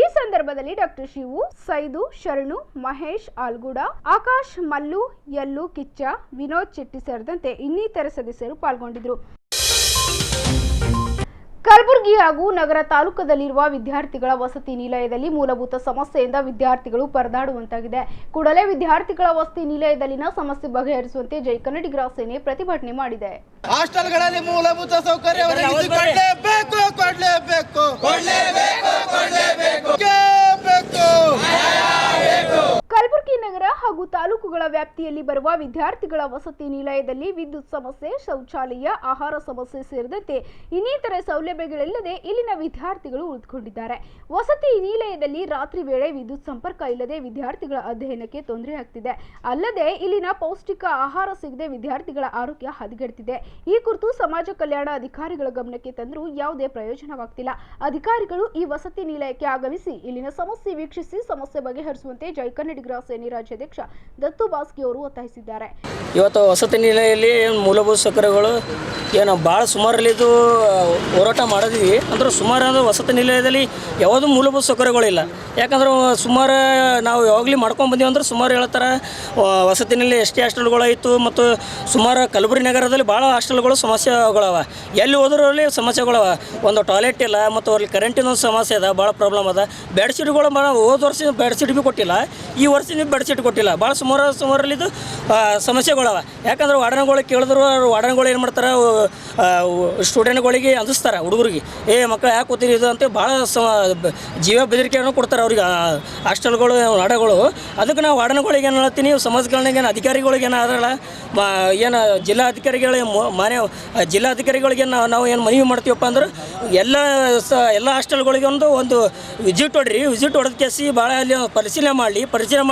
ಈ ಸಂದರ್ಭದಲ್ಲಿ ಡಾಕ್ಟರ್ ಶಿವು, ಸೈದು, ಶರಣು, ಮಹೇಶ್ ಆಲ್ಗೂಡ, ಆಕಾಶ್, ಮಲ್ಲು, ಯಲ್ಲು, ಕಿಚ್ಚ, ವಿನೋದ್ ಚೆಟ್ಟಿ ಸೇರಿದಂತೆ ಇನ್ನಿತರ ಸದಸ್ಯರು ಪಾಲ್ಗೊಂಡಿದ್ದರು. ಕಲಬುರಗಿ ಹಾಗೂ ನಗರ ತಾಲೂಕದಲ್ಲಿರುವ ವಿದ್ಯಾರ್ಥಿಗಳ ವಸತಿ ನಿಲಯದಲ್ಲಿ ಮೂಲಭೂತ ಸಮಸ್ಯೆಯಿಂದ ವಿದ್ಯಾರ್ಥಿಗಳು ಪರದಾಡುವಂತಾಗಿದೆ. ಕೂಡಲೇ ವಿದ್ಯಾರ್ಥಿಗಳ ವಸತಿ ನಿಲಯದಲ್ಲಿನ ಸಮಸ್ಯೆ ಬಗೆಹರಿಸುವಂತೆ ಜೈ ಕನ್ನಡಿಗರ ಸೇನೆ ಪ್ರತಿಭಟನೆ ಮಾಡಿದೆ. ಹಾಸ್ಟೆಲ್ಗಳಲ್ಲಿ ಮೂಲಭೂತ ಸೌಕರ್ಯ ಕಲಬುರಗಿ ನಗರ ಹಾಗೂ ತಾಲೂಕುಗಳ ವ್ಯಾಪ್ತಿಯಲ್ಲಿ ಬರುವ ವಿದ್ಯಾರ್ಥಿಗಳ ವಸತಿ ನಿಲಯದಲ್ಲಿ ವಿದ್ಯುತ್ ಸಮಸ್ಯೆ, ಶೌಚಾಲಯ, ಆಹಾರ ಸಮಸ್ಯೆ ಸೇರಿದಂತೆ ಇನ್ನಿತರೆ ಸೌಲಭ್ಯಗಳಿಲ್ಲದೆ ಇಲ್ಲಿನ ವಿದ್ಯಾರ್ಥಿಗಳು ಉಳಿದುಕೊಂಡಿದ್ದಾರೆ. ವಸತಿ ನಿಲಯದಲ್ಲಿ ರಾತ್ರಿ ವೇಳೆ ವಿದ್ಯುತ್ ಸಂಪರ್ಕ ಇಲ್ಲದೆ ವಿದ್ಯಾರ್ಥಿಗಳ ಅಧ್ಯಯನಕ್ಕೆ ತೊಂದರೆಯಾಗ್ತಿದೆ. ಅಲ್ಲದೆ ಇಲ್ಲಿನ ಪೌಷ್ಟಿಕ ಆಹಾರ ಸಿಗದೆ ವಿದ್ಯಾರ್ಥಿಗಳ ಆರೋಗ್ಯ ಹದಗೆಡುತ್ತಿದೆ. ಈ ಕುರಿತು ಸಮಾಜ ಕಲ್ಯಾಣ ಅಧಿಕಾರಿಗಳ ಗಮನಕ್ಕೆ ತಂದರೂ ಯಾವುದೇ ಪ್ರಯೋಜನವಾಗ್ತಿಲ್ಲ. ಅಧಿಕಾರಿಗಳು ಈ ವಸತಿ ನಿಲಯಕ್ಕೆ ಆಗಮಿಸಿ ಇಲ್ಲಿನ ಸಮಸ್ಯೆ ವೀಕ್ಷಿಸಿ ಸಮಸ್ಯೆ ಬಗೆಹರಿಸುವಂತೆ ಜೈ ಕನ್ನಡಿಗರ ಸೇನೆ ರಾಜ್ಯಾಧ್ಯಕ್ಷ ದತ್ತು ಬಾಸ್ಕಿ ಅವರು ಒತ್ತಾಯಿಸಿದ್ದಾರೆ. ಇವತ್ತು ವಸತಿ ನಿಲಯದಲ್ಲಿ ಮೂಲಭೂತ ಸೌಕರ್ಯಗಳು ಏನು ಭಾಳ ಸುಮಾರಲ್ಲಿದ್ದು ಹೋರಾಟ ಮಾಡಿದ್ವಿ. ಅಂದ್ರೆ ಸುಮಾರು ಅಂದರೆ ವಸತಿ ನಿಲಯದಲ್ಲಿ ಯಾವುದೂ ಮೂಲಭೂತ ಸೌಕರ್ಯಗಳಿಲ್ಲ. ಯಾಕಂದ್ರೆ ಸುಮಾರು ನಾವು ಯಾವಾಗಲೂ ಮಾಡ್ಕೊಂಡು ಬಂದೀವಿ ಅಂದ್ರೆ ಸುಮಾರು ಹೇಳ್ತಾರೆ ವಸತಿ ನಿಲಯ ಎಷ್ಟೇ ಹಾಸ್ಟೆಲ್ಗಳಾಯಿತು ಮತ್ತು ಸುಮಾರು ಕಲಬುರಗಿ ನಗರದಲ್ಲಿ ಭಾಳ ಹಾಸ್ಟೆಲ್ಗಳು ಸಮಸ್ಯೆಗಳವ. ಎಲ್ಲಿ ಹೋದ್ರೂ ಅಲ್ಲಿ ಸಮಸ್ಯೆಗಳವ. ಒಂದು ಟಾಯ್ಲೆಟ್ ಇಲ್ಲ ಮತ್ತು ಅಲ್ಲಿ ಕರೆಂಟಿನ ಒಂದು ಸಮಸ್ಯೆ ಅದ, ಭಾಳ ಪ್ರಾಬ್ಲಮ್ ಅದ. ಬೆಡ್ಶೀಟ್ಗಳು ಹೋದ ವರ್ಷ ಬೆಡ್ಶೀಟ್ ಭೀ ಕೊಟ್ಟಿಲ್ಲ, ಈ ವರ್ಷ ಬೆಡ್ಶೀಟ್ ಕೊಟ್ಟಿಲ್ಲ. ಭಾಳ ಸುಮಾರಲ್ಲಿದ್ದು ಸಮಸ್ಯೆಗಳವ. ಯಾಕಂದ್ರೆ ವಾರ್ಡನ್ಗಳಿಗೆ ಕೇಳಿದ್ರು ವಾರ್ಡನ್ಗಳು ಏನು ಮಾಡ್ತಾರೆ, ಸ್ಟೂಡೆಂಟ್ಗಳಿಗೆ ಅಂದಿಸ್ತಾರೆ ಹುಡುಗರಿಗೆ, ಮಕ್ಕಳು ಯಾಕೆ ಕೂತೀರಿ ಇದು ಅಂತ ಭಾಳ ಜೀವ ಬೆದರಿಕೆಯನ್ನು ಕೊಡ್ತಾರೆ ಅವ್ರಿಗೆ ಹಾಸ್ಟೆಲ್ಗಳು ವಾರ್ಡನ್ಗಳು. ಅದಕ್ಕೆ ನಾವು ವಾರ್ಡನ್ಗಳಿಗೆ ಏನು ಹೇಳ್ತೀನಿ, ಸಮಾಜಗಳಿಗೆ ಏನು ಅಧಿಕಾರಿಗಳಿಗೆ ಏನು ಅದಲ್ಲ ಏನು ಜಿಲ್ಲಾಧಿಕಾರಿಗಳಿಗೆ ನಾವು ಏನು ಮನವಿ ಮಾಡ್ತೀವಪ್ಪ ಅಂದ್ರೆ ಎಲ್ಲ ಹಾಸ್ಟೆಲ್ಗಳಿಗೆ ಒಂದು ವಿಸಿಟ್ ಹೊಡ್ರಿ. ವಿಸಿಟ್ ಹೊಡೆದ ಕೇಸಿ ಭಾಳ ಅಲ್ಲಿ ಪರಿಶೀಲನೆ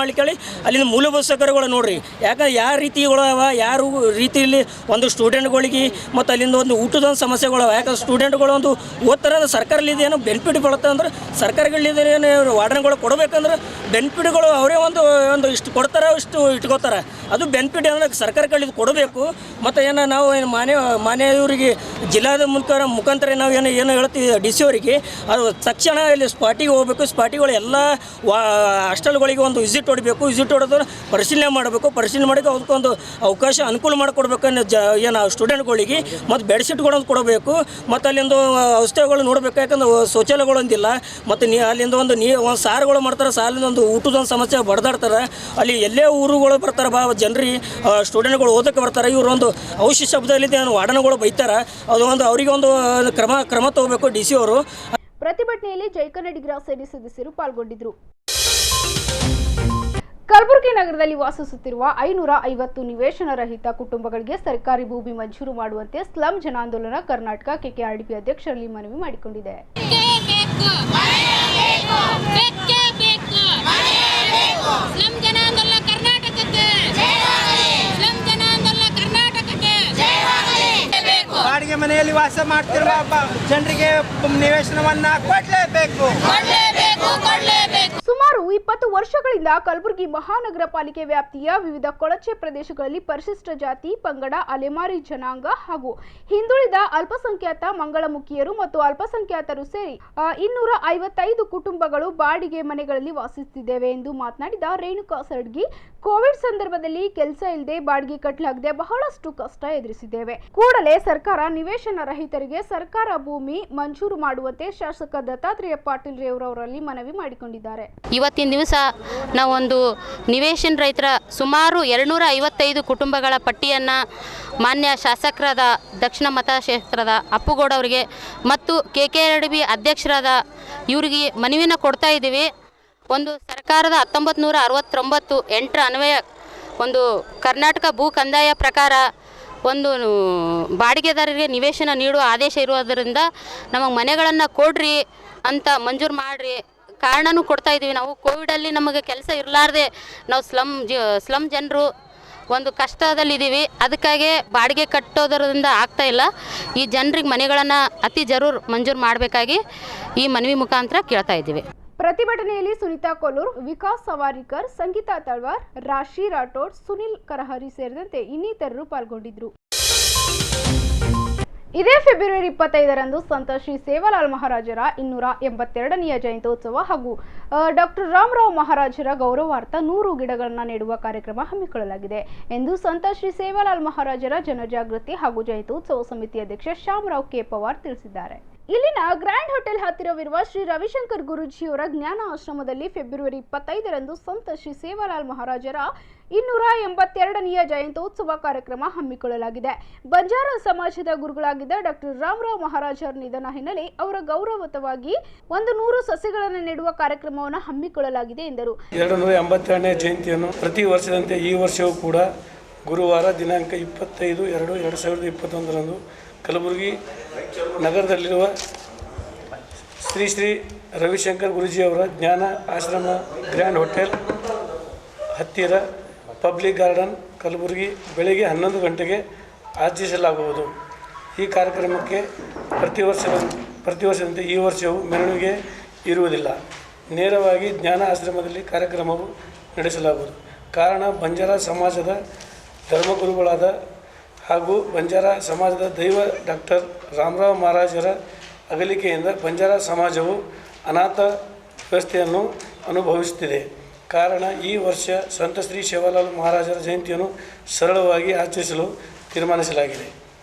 ಮಾಡಲಿಕ್ಕೆ ಅಲ್ಲಿನ ಮೂಲಭೂತ ಸೌಕರ್ಯಗಳು ನೋಡಿರಿ. ಯಾಕಂದ್ರೆ ಯಾವ ರೀತಿಗಳವ, ಯಾರು ರೀತಿಯಲ್ಲಿ ಒಂದು ಸ್ಟೂಡೆಂಟ್ಗಳಿಗೆ ಮತ್ತು ಅಲ್ಲಿಂದ ಒಂದು ಊಟದ ಒಂದು ಸಮಸ್ಯೆಗಳವ. ಯಾಕಂದ್ರೆ ಸ್ಟೂಡೆಂಟ್ಗಳು ಒಂದು ಓದ್ತಾರೆ, ಅದು ಸರ್ಕಾರದಿಂದ ಏನೋ ಬೆನಿಫಿಟ್ ಬರುತ್ತೆ ಅಂದ್ರೆ ಸರ್ಕಾರಗಳಿಂದ ಏನು ವಾರ್ಡನ್ಗಳು ಕೊಡಬೇಕಂದ್ರೆ ಬೆನಿಫಿಟ್ಗಳು ಅವರೇ ಒಂದು ಇಷ್ಟು ಕೊಡ್ತಾರೆ, ಇಷ್ಟು ಇಟ್ಕೋತಾರೆ. ಅದು ಬೆನಿಫಿಟ್ ಅಂದರೆ ಸರ್ಕಾರಗಳಿಂದ ಕೊಡಬೇಕು. ಮತ್ತು ಏನು ನಾವು ಏನು ಮಾನ್ಯ ಇವರಿಗೆ ಜಿಲ್ಲಾದ ಮುಖಾಂತರ ನಾವು ಏನು ಹೇಳ್ತೀವಿ DC ಅವರಿಗೆ, ಅದು ತಕ್ಷಣ ಇಲ್ಲಿ ಸ್ಪಾಟಿಗೆ ಹೋಗಬೇಕು. ಸ್ಪಾಟಿಗಳು ಎಲ್ಲ ಹಾಸ್ಟೆಲ್ಗಳಿಗೆ ಒಂದು ವಿಸಿಟ್ ಹೊಡಬೇಕು. ವಿಸಿಟ್ ಹೊಡೆದ್ರೆ ಪರಿಶೀಲನೆ ಮಾಡಬೇಕು. ಪರಿಶೀಲನೆ ಮಾಡಿ ಅದಕ್ಕೊಂದು ಅವಕಾಶ ಅನುಕೂಲ ಮಾಡಿಕೊಡ್ಬೇಕು ಏನು ಸ್ಟೂಡೆಂಟ್ಗಳಿಗೆ. ಮತ್ತು ಬೆಡ್ಶೀಟ್ಗಳೊಂದು ಕೊಡಬೇಕು. ಮತ್ತು ಅಲ್ಲಿಂದ ಔಷಧಿಗಳು ನೋಡಬೇಕು. ಯಾಕಂದ್ರೆ ಶೌಚಾಲಯಗಳೊಂದಿಲ್ಲ. ಮತ್ತು ಅಲ್ಲಿಂದ ಒಂದು ಸಾರುಗಳು ಮಾಡ್ತಾರೆ, ಸಾಲಿಂದ ಒಂದು ಊಟದೊಂದು ಸಮಸ್ಯೆ ಬಡ್ದಾಡ್ತಾರೆ. ಅಲ್ಲಿ ಎಲ್ಲೇ ಊರುಗಳು ಬರ್ತಾರೆ, ಜನರಿಗೆ ಸ್ಟೂಡೆಂಟ್ಗಳು ಓದಕ್ಕೆ ಬರ್ತಾರೆ. ಇವರು ಒಂದು ಔಷಧಿ ಶಬ್ದದಲ್ಲಿ ವಾರ್ಡನ್ಗಳು ಬೈತಾರೆ. ಅದು ಒಂದು ಅವರಿಗೆ ಒಂದು ಕ್ರಮ ತಗೋಬೇಕು DC ಅವರು. ಪ್ರತಿಭಟನೆಯಲ್ಲಿ ಜೈ ಕನ್ನಡಿಗರ ಸೇನೆ ಸದಸ್ಯರು ಪಾಲ್ಗೊಂಡಿದ್ದರು. ಕಲಬುರಗಿ ನಗರದಲ್ಲಿ ವಾಸಿಸುತ್ತಿರುವ 550 ನಿವೇಶನ ರಹಿತ ಕುಟುಂಬಗಳಿಗೆ ಸರ್ಕಾರಿ ಭೂಮಿ ಮಂಜೂರು ಮಾಡುವಂತೆ ಸ್ಲಂ ಜನಾಂದೋಲನ ಕರ್ನಾಟಕ KKRDP ಅಧ್ಯಕ್ಷರಲ್ಲಿ ಮನವಿ ಮಾಡಿಕೊಂಡಿದೆ. ಬಾಡಿಗೆ ಮನೆಯಲ್ಲಿ ವಾಸ ಮಾಡ್ತಿರುವ ಜನರಿಗೆ ನಿವೇಶನವನ್ನ ಕೊಡಲೇಬೇಕು. ಸುಮಾರು 20 ವರ್ಷಗಳಿಂದ ಕಲಬುರಗಿ ಮಹಾನಗರ ಪಾಲಿಕೆ ವ್ಯಾಪ್ತಿಯ ವಿವಿಧ ಕೊಳಚೆ ಪ್ರದೇಶಗಳಲ್ಲಿ ಪರಿಶಿಷ್ಟ ಜಾತಿ, ಪಂಗಡ, ಅಲೆಮಾರಿ ಜನಾಂಗ ಹಾಗೂ ಹಿಂದುಳಿದ ಅಲ್ಪಸಂಖ್ಯಾತ ಮಂಗಳಮುಖಿಯರು ಮತ್ತು ಅಲ್ಪಸಂಖ್ಯಾತರು ಸೇರಿ 255 ಕುಟುಂಬಗಳು ಬಾಡಿಗೆ ಮನೆಗಳಲ್ಲಿ ವಾಸಿಸುತ್ತಿದ್ದೇವೆ ಎಂದು ಮಾತನಾಡಿದ ರೇಣುಕಾ ಸಡ್ಗಿ, ಕೋವಿಡ್ ಸಂದರ್ಭದಲ್ಲಿ ಕೆಲಸ ಇಲ್ಲದೆ ಬಾಡಿಗೆ ಕಟ್ಟಲಾಗದೆ ಬಹಳಷ್ಟು ಕಷ್ಟ ಎದುರಿಸಿದ್ದೇವೆ. ಕೂಡಲೇ ಸರ್ಕಾರ ನಿವೇಶನ ರಹಿತರಿಗೆ ಸರ್ಕಾರ ಭೂಮಿ ಮಂಜೂರು ಮಾಡುವಂತೆ ಶಾಸಕ ದತ್ತಾತ್ರೇಯ ಪಾಟೀಲ್ ರೇವರವರಲ್ಲಿ ಮನವಿ ಮಾಡಿಕೊಂಡಿದ್ದಾರೆ. ಇವತ್ತಿನ ದಿವಸ ನಾವೊಂದು ನಿವೇಶನ ರೈತರ ಸುಮಾರು 255 ಕುಟುಂಬಗಳ ಪಟ್ಟಿಯನ್ನು ಮಾನ್ಯ ಶಾಸಕರಾದ ದಕ್ಷಿಣ ಮತಕ್ಷೇತ್ರದ ಅಪ್ಪುಗೌಡ ಅವರಿಗೆ ಮತ್ತು KKRDP ಅಧ್ಯಕ್ಷರಾದ ಇವರಿಗೆ ಮನವಿಯನ್ನು ಕೊಡ್ತಾ ಇದ್ದೀವಿ. ಒಂದು ಸರ್ಕಾರದ 1969 ಅನ್ವಯ ಒಂದು ಕರ್ನಾಟಕ ಭೂ ಕಂದಾಯ ಪ್ರಕಾರ ಒಂದು ಬಾಡಿಗೆದಾರರಿಗೆ ನಿವೇಶನ ನೀಡುವ ಆದೇಶ ಇರುವುದರಿಂದ ನಮಗೆ ಮನೆಗಳನ್ನು ಕೊಡ್ರಿ ಅಂತ ಮಂಜೂರು ಮಾಡಿರಿ. ಕಾರಣನೂ ಕೊಡ್ತಾ ಇದ್ದೀವಿ. ನಾವು ಕೋವಿಡಲ್ಲಿ ನಮಗೆ ಕೆಲಸ ಇರಲಾರ್ದೆ ನಾವು ಸ್ಲಮ್ ಜನರು ಒಂದು ಕಷ್ಟದಲ್ಲಿದ್ದೀವಿ. ಅದಕ್ಕಾಗಿ ಬಾಡಿಗೆ ಕಟ್ಟೋದರಿಂದ ಆಗ್ತಾ ಇಲ್ಲ. ಈ ಜನರಿಗೆ ಮನೆಗಳನ್ನು ಅತಿ ಜರೂರು ಮಂಜೂರು ಮಾಡಬೇಕಾಗಿ ಈ ಮನವಿ ಮುಖಾಂತರ ಕೇಳ್ತಾ ಇದ್ದೀವಿ. ಪ್ರತಿಭಟನೆಯಲ್ಲಿ ಸುನೀತಾ ಕೊಲ್ಲೂರ್, ವಿಕಾಸ್ ಸವಾರಿಕರ್, ಸಂಗೀತಾ ತಳ್ವಾರ್, ರಾಶಿ ರಾಠೋಡ್, ಸುನಿಲ್ ಕರಹರಿ ಸೇರಿದಂತೆ ಇನ್ನಿತರರು ಪಾಲ್ಗೊಂಡಿದ್ದರು. ಇದೇ ಫೆಬ್ರವರಿ 25ರಂದು ಸಂತ ಶ್ರೀ ಸೇವಾಲಾಲ್ ಮಹಾರಾಜರ 282ನೇ ಜಯಂತ್ಯೋತ್ಸವ ಹಾಗೂ ಡಾಕ್ಟರ್ ರಾಮರಾವ್ ಮಹಾರಾಜರ ಗೌರವಾರ್ಥ 100 ಗಿಡಗಳನ್ನು ನೆಡುವ ಕಾರ್ಯಕ್ರಮ ಹಮ್ಮಿಕೊಳ್ಳಲಾಗಿದೆ ಎಂದು ಸಂತ ಶ್ರೀ ಸೇವಾಲಾಲ್ ಮಹಾರಾಜರ ಜನಜಾಗೃತಿ ಹಾಗೂ ಜಯಂತ್ಯೋತ್ಸವ ಸಮಿತಿ ಅಧ್ಯಕ್ಷ ಶ್ಯಾಮರಾವ್ ಕೆ ಪವಾರ್ ತಿಳಿಸಿದ್ದಾರೆ. ಇಲ್ಲಿನ ಗ್ರ್ಯಾಂಡ್ ಹೋಟೆಲ್ ಹತ್ತಿರವಿರುವ ಶ್ರೀ ರವಿಶಂಕರ್ ಗುರೂಜಿಯವರ ಜ್ಞಾನ ಆಶ್ರಮದಲ್ಲಿ ಫೆಬ್ರವರಿ 25ರಂದು ಸಂತ ಶ್ರೀ ಸೇವಾಲಾಲ್ ಮಹಾರಾಜರ 282ನೆಯ ಜಯಂತ್ಯೋತ್ಸವ ಕಾರ್ಯಕ್ರಮ ಹಮ್ಮಿಕೊಳ್ಳಲಾಗಿದೆ. ಬಂಜಾರ ಸಮಾಜದ ಗುರುಗಳಾಗಿದ್ದ ಡಾಕ್ಟರ್ ರಾಮರಾವ್ ಮಹಾರಾಜರ ನಿಧನ ಹಿನ್ನೆಲೆ ಅವರ ಗೌರವಯುತವಾಗಿ 100 ಸಸಿಗಳನ್ನು ನೆಡುವ ಕಾರ್ಯಕ್ರಮವನ್ನು ಹಮ್ಮಿಕೊಳ್ಳಲಾಗಿದೆ ಎಂದರು. 282ನೇ ಜಯಂತಿಯನ್ನು ಪ್ರತಿ ವರ್ಷದಂತೆ ಈ ವರ್ಷವೂ ಕೂಡ ಗುರುವಾರ ದಿನಾಂಕ 25/2/2021ರಂದು ಕಲಬುರಗಿ ನಗರದಲ್ಲಿರುವ ಶ್ರೀ ಶ್ರೀ ರವಿಶಂಕರ್ ಗುರೂಜಿಯವರ ಜ್ಞಾನ ಆಶ್ರಮ ಗ್ರ್ಯಾಂಡ್ ಹೋಟೆಲ್ ಹತ್ತಿರ ಪಬ್ಲಿಕ್ ಗಾರ್ಡನ್ ಕಲಬುರಗಿ ಬೆಳಗ್ಗೆ 11 ಗಂಟೆಗೆ ಆಯೋಜಿಸಲಾಗುವುದು. ಈ ಕಾರ್ಯಕ್ರಮಕ್ಕೆ ಪ್ರತಿ ವರ್ಷದಂತೆ ಈ ವರ್ಷವೂ ಮೆರವಣಿಗೆ ಇರುವುದಿಲ್ಲ. ನೇರವಾಗಿ ಜ್ಞಾನ ಆಶ್ರಮದಲ್ಲಿ ಕಾರ್ಯಕ್ರಮವು ನಡೆಸಲಾಗುವುದು. ಕಾರಣ ಬಂಜಾರ ಸಮಾಜದ ಧರ್ಮಗುರುಗಳಾದ ಹಾಗೂ ಬಂಜಾರ ಸಮಾಜದ ದೈವ ಡಾಕ್ಟರ್ ರಾಮರಾವ್ ಮಹಾರಾಜರ ಅಗಲಿಕೆಯಿಂದ ಬಂಜಾರ ಸಮಾಜವು ಅನಾಥ ವ್ಯವಸ್ಥೆಯನ್ನು ಅನುಭವಿಸುತ್ತಿದೆ. ಕಾರಣ ಈ ವರ್ಷ ಸಂತ ಶ್ರೀ ಸೇವಾಲಾಲ್ ಮಹಾರಾಜರ ಜಯಂತಿಯನ್ನು ಸರಳವಾಗಿ ಆಚರಿಸಲು ತೀರ್ಮಾನಿಸಲಾಗಿದೆ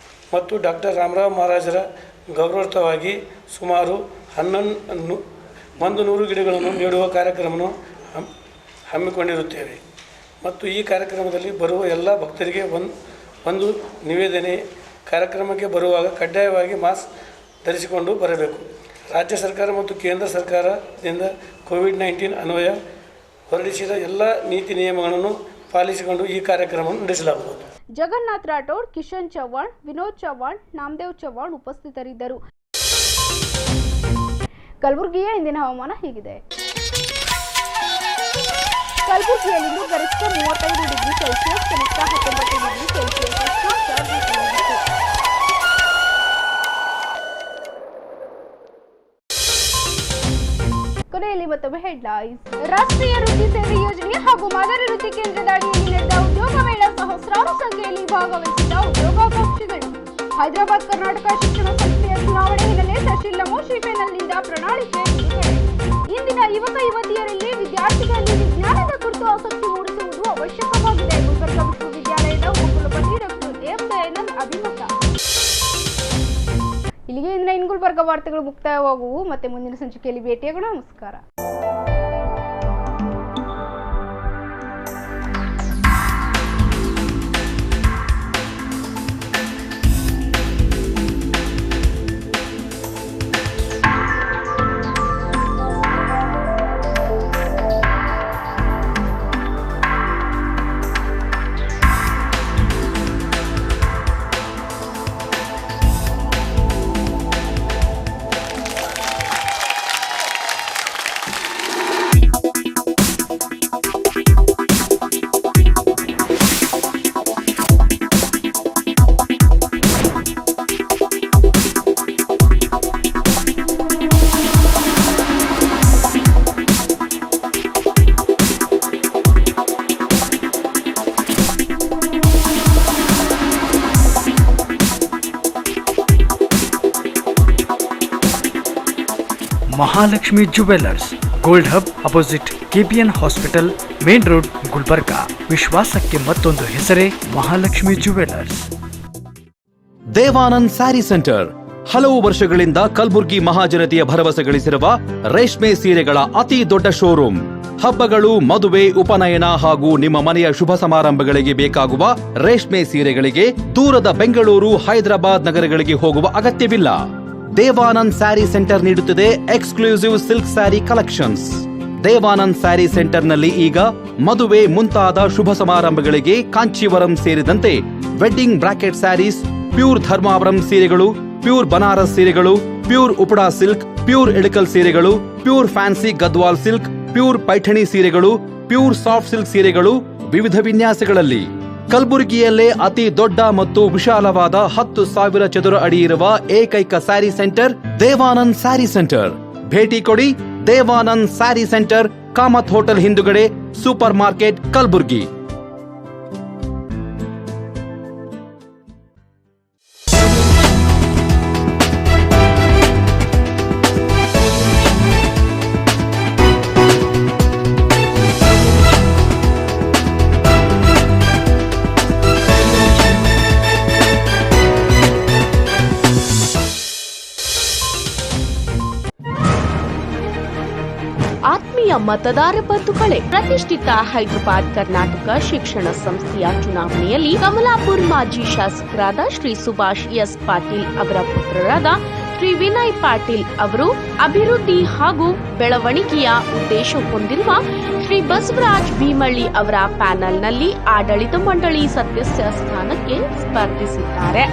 ಮತ್ತು ಡಾಕ್ಟರ್ ರಾಮರಾವ್ ಮಹಾರಾಜರ ಗೌರವಾರ್ಥವಾಗಿ ಸುಮಾರು 100 ಗಿಡಗಳನ್ನು ನೆಡುವ ಕಾರ್ಯಕ್ರಮವನ್ನು ಹಮ್ಮಿಕೊಂಡಿರುತ್ತೇವೆ ಮತ್ತು ಈ ಕಾರ್ಯಕ್ರಮದಲ್ಲಿ ಬರುವ ಎಲ್ಲ ಭಕ್ತರಿಗೆ ಒಂದು ನಿವೇದನೆ, ಕಾರ್ಯಕ್ರಮಕ್ಕೆ ಬರುವಾಗ ಕಡ್ಡಾಯವಾಗಿ ಮಾಸ್ಕ್ ಧರಿಸಿಕೊಂಡು ಬರಬೇಕು. ರಾಜ್ಯ ಸರ್ಕಾರ ಮತ್ತು ಕೇಂದ್ರ ಸರ್ಕಾರದಿಂದ ಕೋವಿಡ್-19 ಅನ್ವಯ ಹೊರಡಿಸಿದ ಎಲ್ಲ ನೀತಿ ನಿಯಮಗಳನ್ನು ಪಾಲಿಸಿಕೊಂಡು ಈ ಕಾರ್ಯಕ್ರಮವನ್ನು ನಡೆಸಲಾಗುವುದು. ಜಗನ್ನಾಥ್ ರಾಠೋಡ್, ಕಿಶನ್ ಚವ್ಹಾಣ್, ವಿನೋದ್ ಚವ್ಹಾಣ್, ನಾಮದೇವ್ ಚವ್ಹಾಣ್ ಉಪಸ್ಥಿತರಿದ್ದರು. ಕಲಬುರಗಿಯ ಇಂದಿನ ಹವಾಮಾನ ಹೀಗಿದೆ. ಕಲಬುರಗಿಯಲ್ಲಿಂದು ಗರಿಷ್ಠ 35 ಡಿಗ್ರಿ ಸೆಲ್ಸಿಯಸ್, ಕನಿಷ್ಠ 19 ಡಿಗ್ರಿ ಸೆಲ್ಸಿಯಸ್ ದಾಖಲಾಗಿದೆ. ಕೊನೆಯಲ್ಲಿ ಮತ್ತೊಮ್ಮೆ ಹೆಡ್ಲೈನ್ಸ್. ರಾಷ್ಟ್ರೀಯ ವೃತ್ತಿ ಸೇವೆ ಯೋಜನೆ ಹಾಗೂ ಮಾದರಿ ವೃತ್ತಿ ಕೇಂದ್ರದ ಅಡಿಯಲ್ಲಿ ನಡೆದ ಉದ್ಯೋಗ ಮೇಳ ಸಹಸ್ರಾರು ಸಂಖ್ಯೆಯಲ್ಲಿ ಭಾಗವಹಿಸಿದ ಉದ್ಯೋಗಾಕಾಂಕ್ಷಿಗಳು. ಹೈದರಾಬಾದ್ ಕರ್ನಾಟಕ ಶಿಕ್ಷಣ ಸಂಸ್ಥೆಯ ಚುನಾವಣೆ ಹಿನ್ನೆಲೆ ತಹಶೀಲ್ ನಮೋ ಶ್ರೀಪೇನಲ್ಲಿಂದ ಪ್ರಣಾಳಿಕೆ ಬಿಡುಗಡೆ. ಇಂದಿನ ಯುವಕ ಯುವತಿಯರಲ್ಲಿ ವಿದ್ಯಾರ್ಥಿಗಳಲ್ಲಿ ವಿಜ್ಞಾನದ ಕುರಿತು ಆಸಕ್ತಿ ಮೂಡಿಸುವುದು ಅವಶ್ಯಕವಾಗಿದೆ. ಗುಲ್ಬರ್ಗ ವಿಶ್ವವಿದ್ಯಾಲಯದ ಉಪಕುಲಪತಿ ಡಾಕ್ಟರ್ ಎಂ ದಯಾನಂದ್ ಅಭಿಮತ. ಇಲ್ಲಿಗೆ ಇಂದಿನ ಗುಲ್ಬರ್ಗ ವಾರ್ತೆಗಳು ಮುಕ್ತಾಯವಾಗುವು. ಮತ್ತೆ ಮುಂದಿನ ಸಂಚಿಕೆಯಲ್ಲಿ ಭೇಟಿಯಾಗೋಣ. ನಮಸ್ಕಾರ. Mahalakshmi jewellers, gold hub opposite KPN hospital, main road, Gulbarga. ವಿಶ್ವಾಸಕ್ಕೆ ಮತ್ತೊಂದು ಹೆಸರೇ ಮಹಾಲಕ್ಷ್ಮಿ ಜುವೆಲ್ಲರ್ಸ್. ದೇವಾನಂದ್ ಸ್ಯಾರಿ ಸೆಂಟರ್ ಹಲವು ವರ್ಷಗಳಿಂದ ಕಲಬುರ್ಗಿ ಮಹಾಜನತೆಯ ಭರವಸೆ ಗಳಿಸಿರುವ ರೇಷ್ಮೆ ಸೀರೆಗಳ ಅತಿ ದೊಡ್ಡ ಶೋರೂಮ್. ಹಬ್ಬಗಳು, ಮದುವೆ, ಉಪನಯನ ಹಾಗೂ ನಿಮ್ಮ ಮನೆಯ ಶುಭ ಸಮಾರಂಭಗಳಿಗೆ ಬೇಕಾಗುವ ರೇಷ್ಮೆ ಸೀರೆಗಳಿಗೆ ದೂರದ ಬೆಂಗಳೂರು, ಹೈದರಾಬಾದ್ ನಗರಗಳಿಗೆ ಹೋಗುವ ಅಗತ್ಯವಿಲ್ಲ. ದೇವಾನಂದ್ ಸ್ಯಾರಿ ಸೆಂಟರ್ ನೀಡುತ್ತಿದೆ exclusive silk sari collections. Devanand sari ಸೆಂಟರ್ನಲ್ಲಿ ಈಗ ಮದುವೆ ಮುಂತಾದ ಶುಭ ಸಮಾರಂಭಗಳಿಗೆ ಕಾಂಚೀವರಂ ಸೇರಿದಂತೆ wedding brocade saris, pure Dharmavaram ಸೀರೆಗಳು, ಪ್ಯೂರ್ ಬನಾರಸ್ ಸೀರೆಗಳು, pure Uppada silk, pure Ilkal ಸೀರೆಗಳು, pure fancy Gadwal silk, pure Paithani ಸೀರೆಗಳು, ಪ್ಯೂರ್ ಸಾಫ್ಟ್ ಸಿಲ್ಕ್ ಸೀರೆಗಳು ವಿವಿಧ ವಿನ್ಯಾಸಗಳಲ್ಲಿ. ಕಲಬುರಗಿಯಲ್ಲೇ ಅತಿ ದೊಡ್ಡ ಮತ್ತು ವಿಶಾಲವಾದ 10,000 ಚದುರ ಅಡಿ ಇರುವ ಏಕೈಕ ಸ್ಯಾರಿ ಸೆಂಟರ್ ದೇವಾನಂದ್ ಸ್ಯಾರಿ ಸೆಂಟರ್. ಭೇಟಿ ಕೊಡಿ. ದೇವಾನಂದ್ ಸ್ಯಾರಿ ಸೆಂಟರ್, ಕಾಮತ್ ಹೋಟೆಲ್ ಹಿಂದುಗಡೆ, ಸೂಪರ್ ಮಾರ್ಕೆಟ್, ಕಲಬುರಗಿ. ಮತದಾರ ಬಂಧುಗಳೇ, ಪ್ರತಿಷ್ಠಿತ ಹೈದರಾಬಾದ್ ಕರ್ನಾಟಕ ಶಿಕ್ಷಣ ಸಂಸ್ಥೆಯ ಚುನಾವಣೆಯಲ್ಲಿ ಕಮಲಾಪುರ್ ಮಾಜಿ ಶಾಸಕರಾದ ಶ್ರೀ ಸುಭಾಷ್ ಎಸ್ ಪಾಟೀಲ್ ಅವರ ಪುತ್ರರಾದ ಶ್ರೀ ವಿನಯ್ ಪಾಟೀಲ್ ಅವರು ಅಭಿವೃದ್ಧಿ ಹಾಗೂ ಬೆಳವಣಿಗೆಯ ಉದ್ದೇಶ ಹೊಂದಿರುವ ಶ್ರೀ ಬಸವರಾಜ್ ಭೀಮಳ್ಳಿ ಅವರ ಪ್ಯಾನೆಲ್ನಲ್ಲಿ ಆಡಳಿತ ಮಂಡಳಿ ಸದಸ್ಯ ಸ್ಥಾನಕ್ಕೆ ಸ್ಪರ್ಧಿಸಿದ್ದಾರೆ.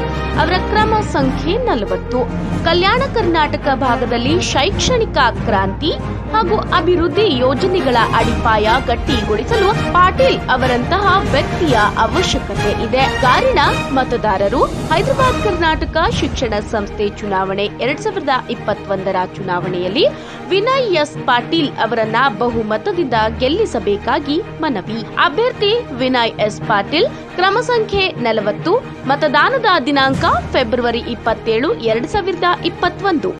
ಅವರ ಕ್ರಮ ಸಂಖ್ಯೆ 40. ಕಲ್ಯಾಣ ಕರ್ನಾಟಕ ಭಾಗದಲ್ಲಿ ಶೈಕ್ಷಣಿಕ ಕ್ರಾಂತಿ ಹಾಗೂ ಅಭಿವೃದ್ಧಿ ಯೋಜನೆಗಳ ಅಡಿಪಾಯ ಗಟ್ಟಿಗೊಳಿಸಲು ಪಾಟೀಲ್ ಅವರಂತಹ ವ್ಯಕ್ತಿಯ ಅವಶ್ಯಕತೆ ಇದೆ. ಕಾರಣ ಮತದಾರರು ಹೈದರಾಬಾದ್ ಕರ್ನಾಟಕ ಶಿಕ್ಷಣ ಸಂಸ್ಥೆ ಚುನಾವಣೆ 2021ರ ಚುನಾವಣೆಯಲ್ಲಿ ವಿನಯ್ ಎಸ್ ಪಾಟೀಲ್ ಅವರನ್ನ ಬಹುಮತದಿಂದ ಗೆಲ್ಲಿಸಬೇಕಾಗಿ ಮನವಿ. ಅಭ್ಯರ್ಥಿ ವಿನಯ್ ಎಸ್ ಪಾಟೀಲ್, ಕ್ರಮ ಸಂಖ್ಯೆ 40. ಮತದಾನದ ದಿನಾಂಕ ಫೆಬ್ರವರಿ 27, 2021.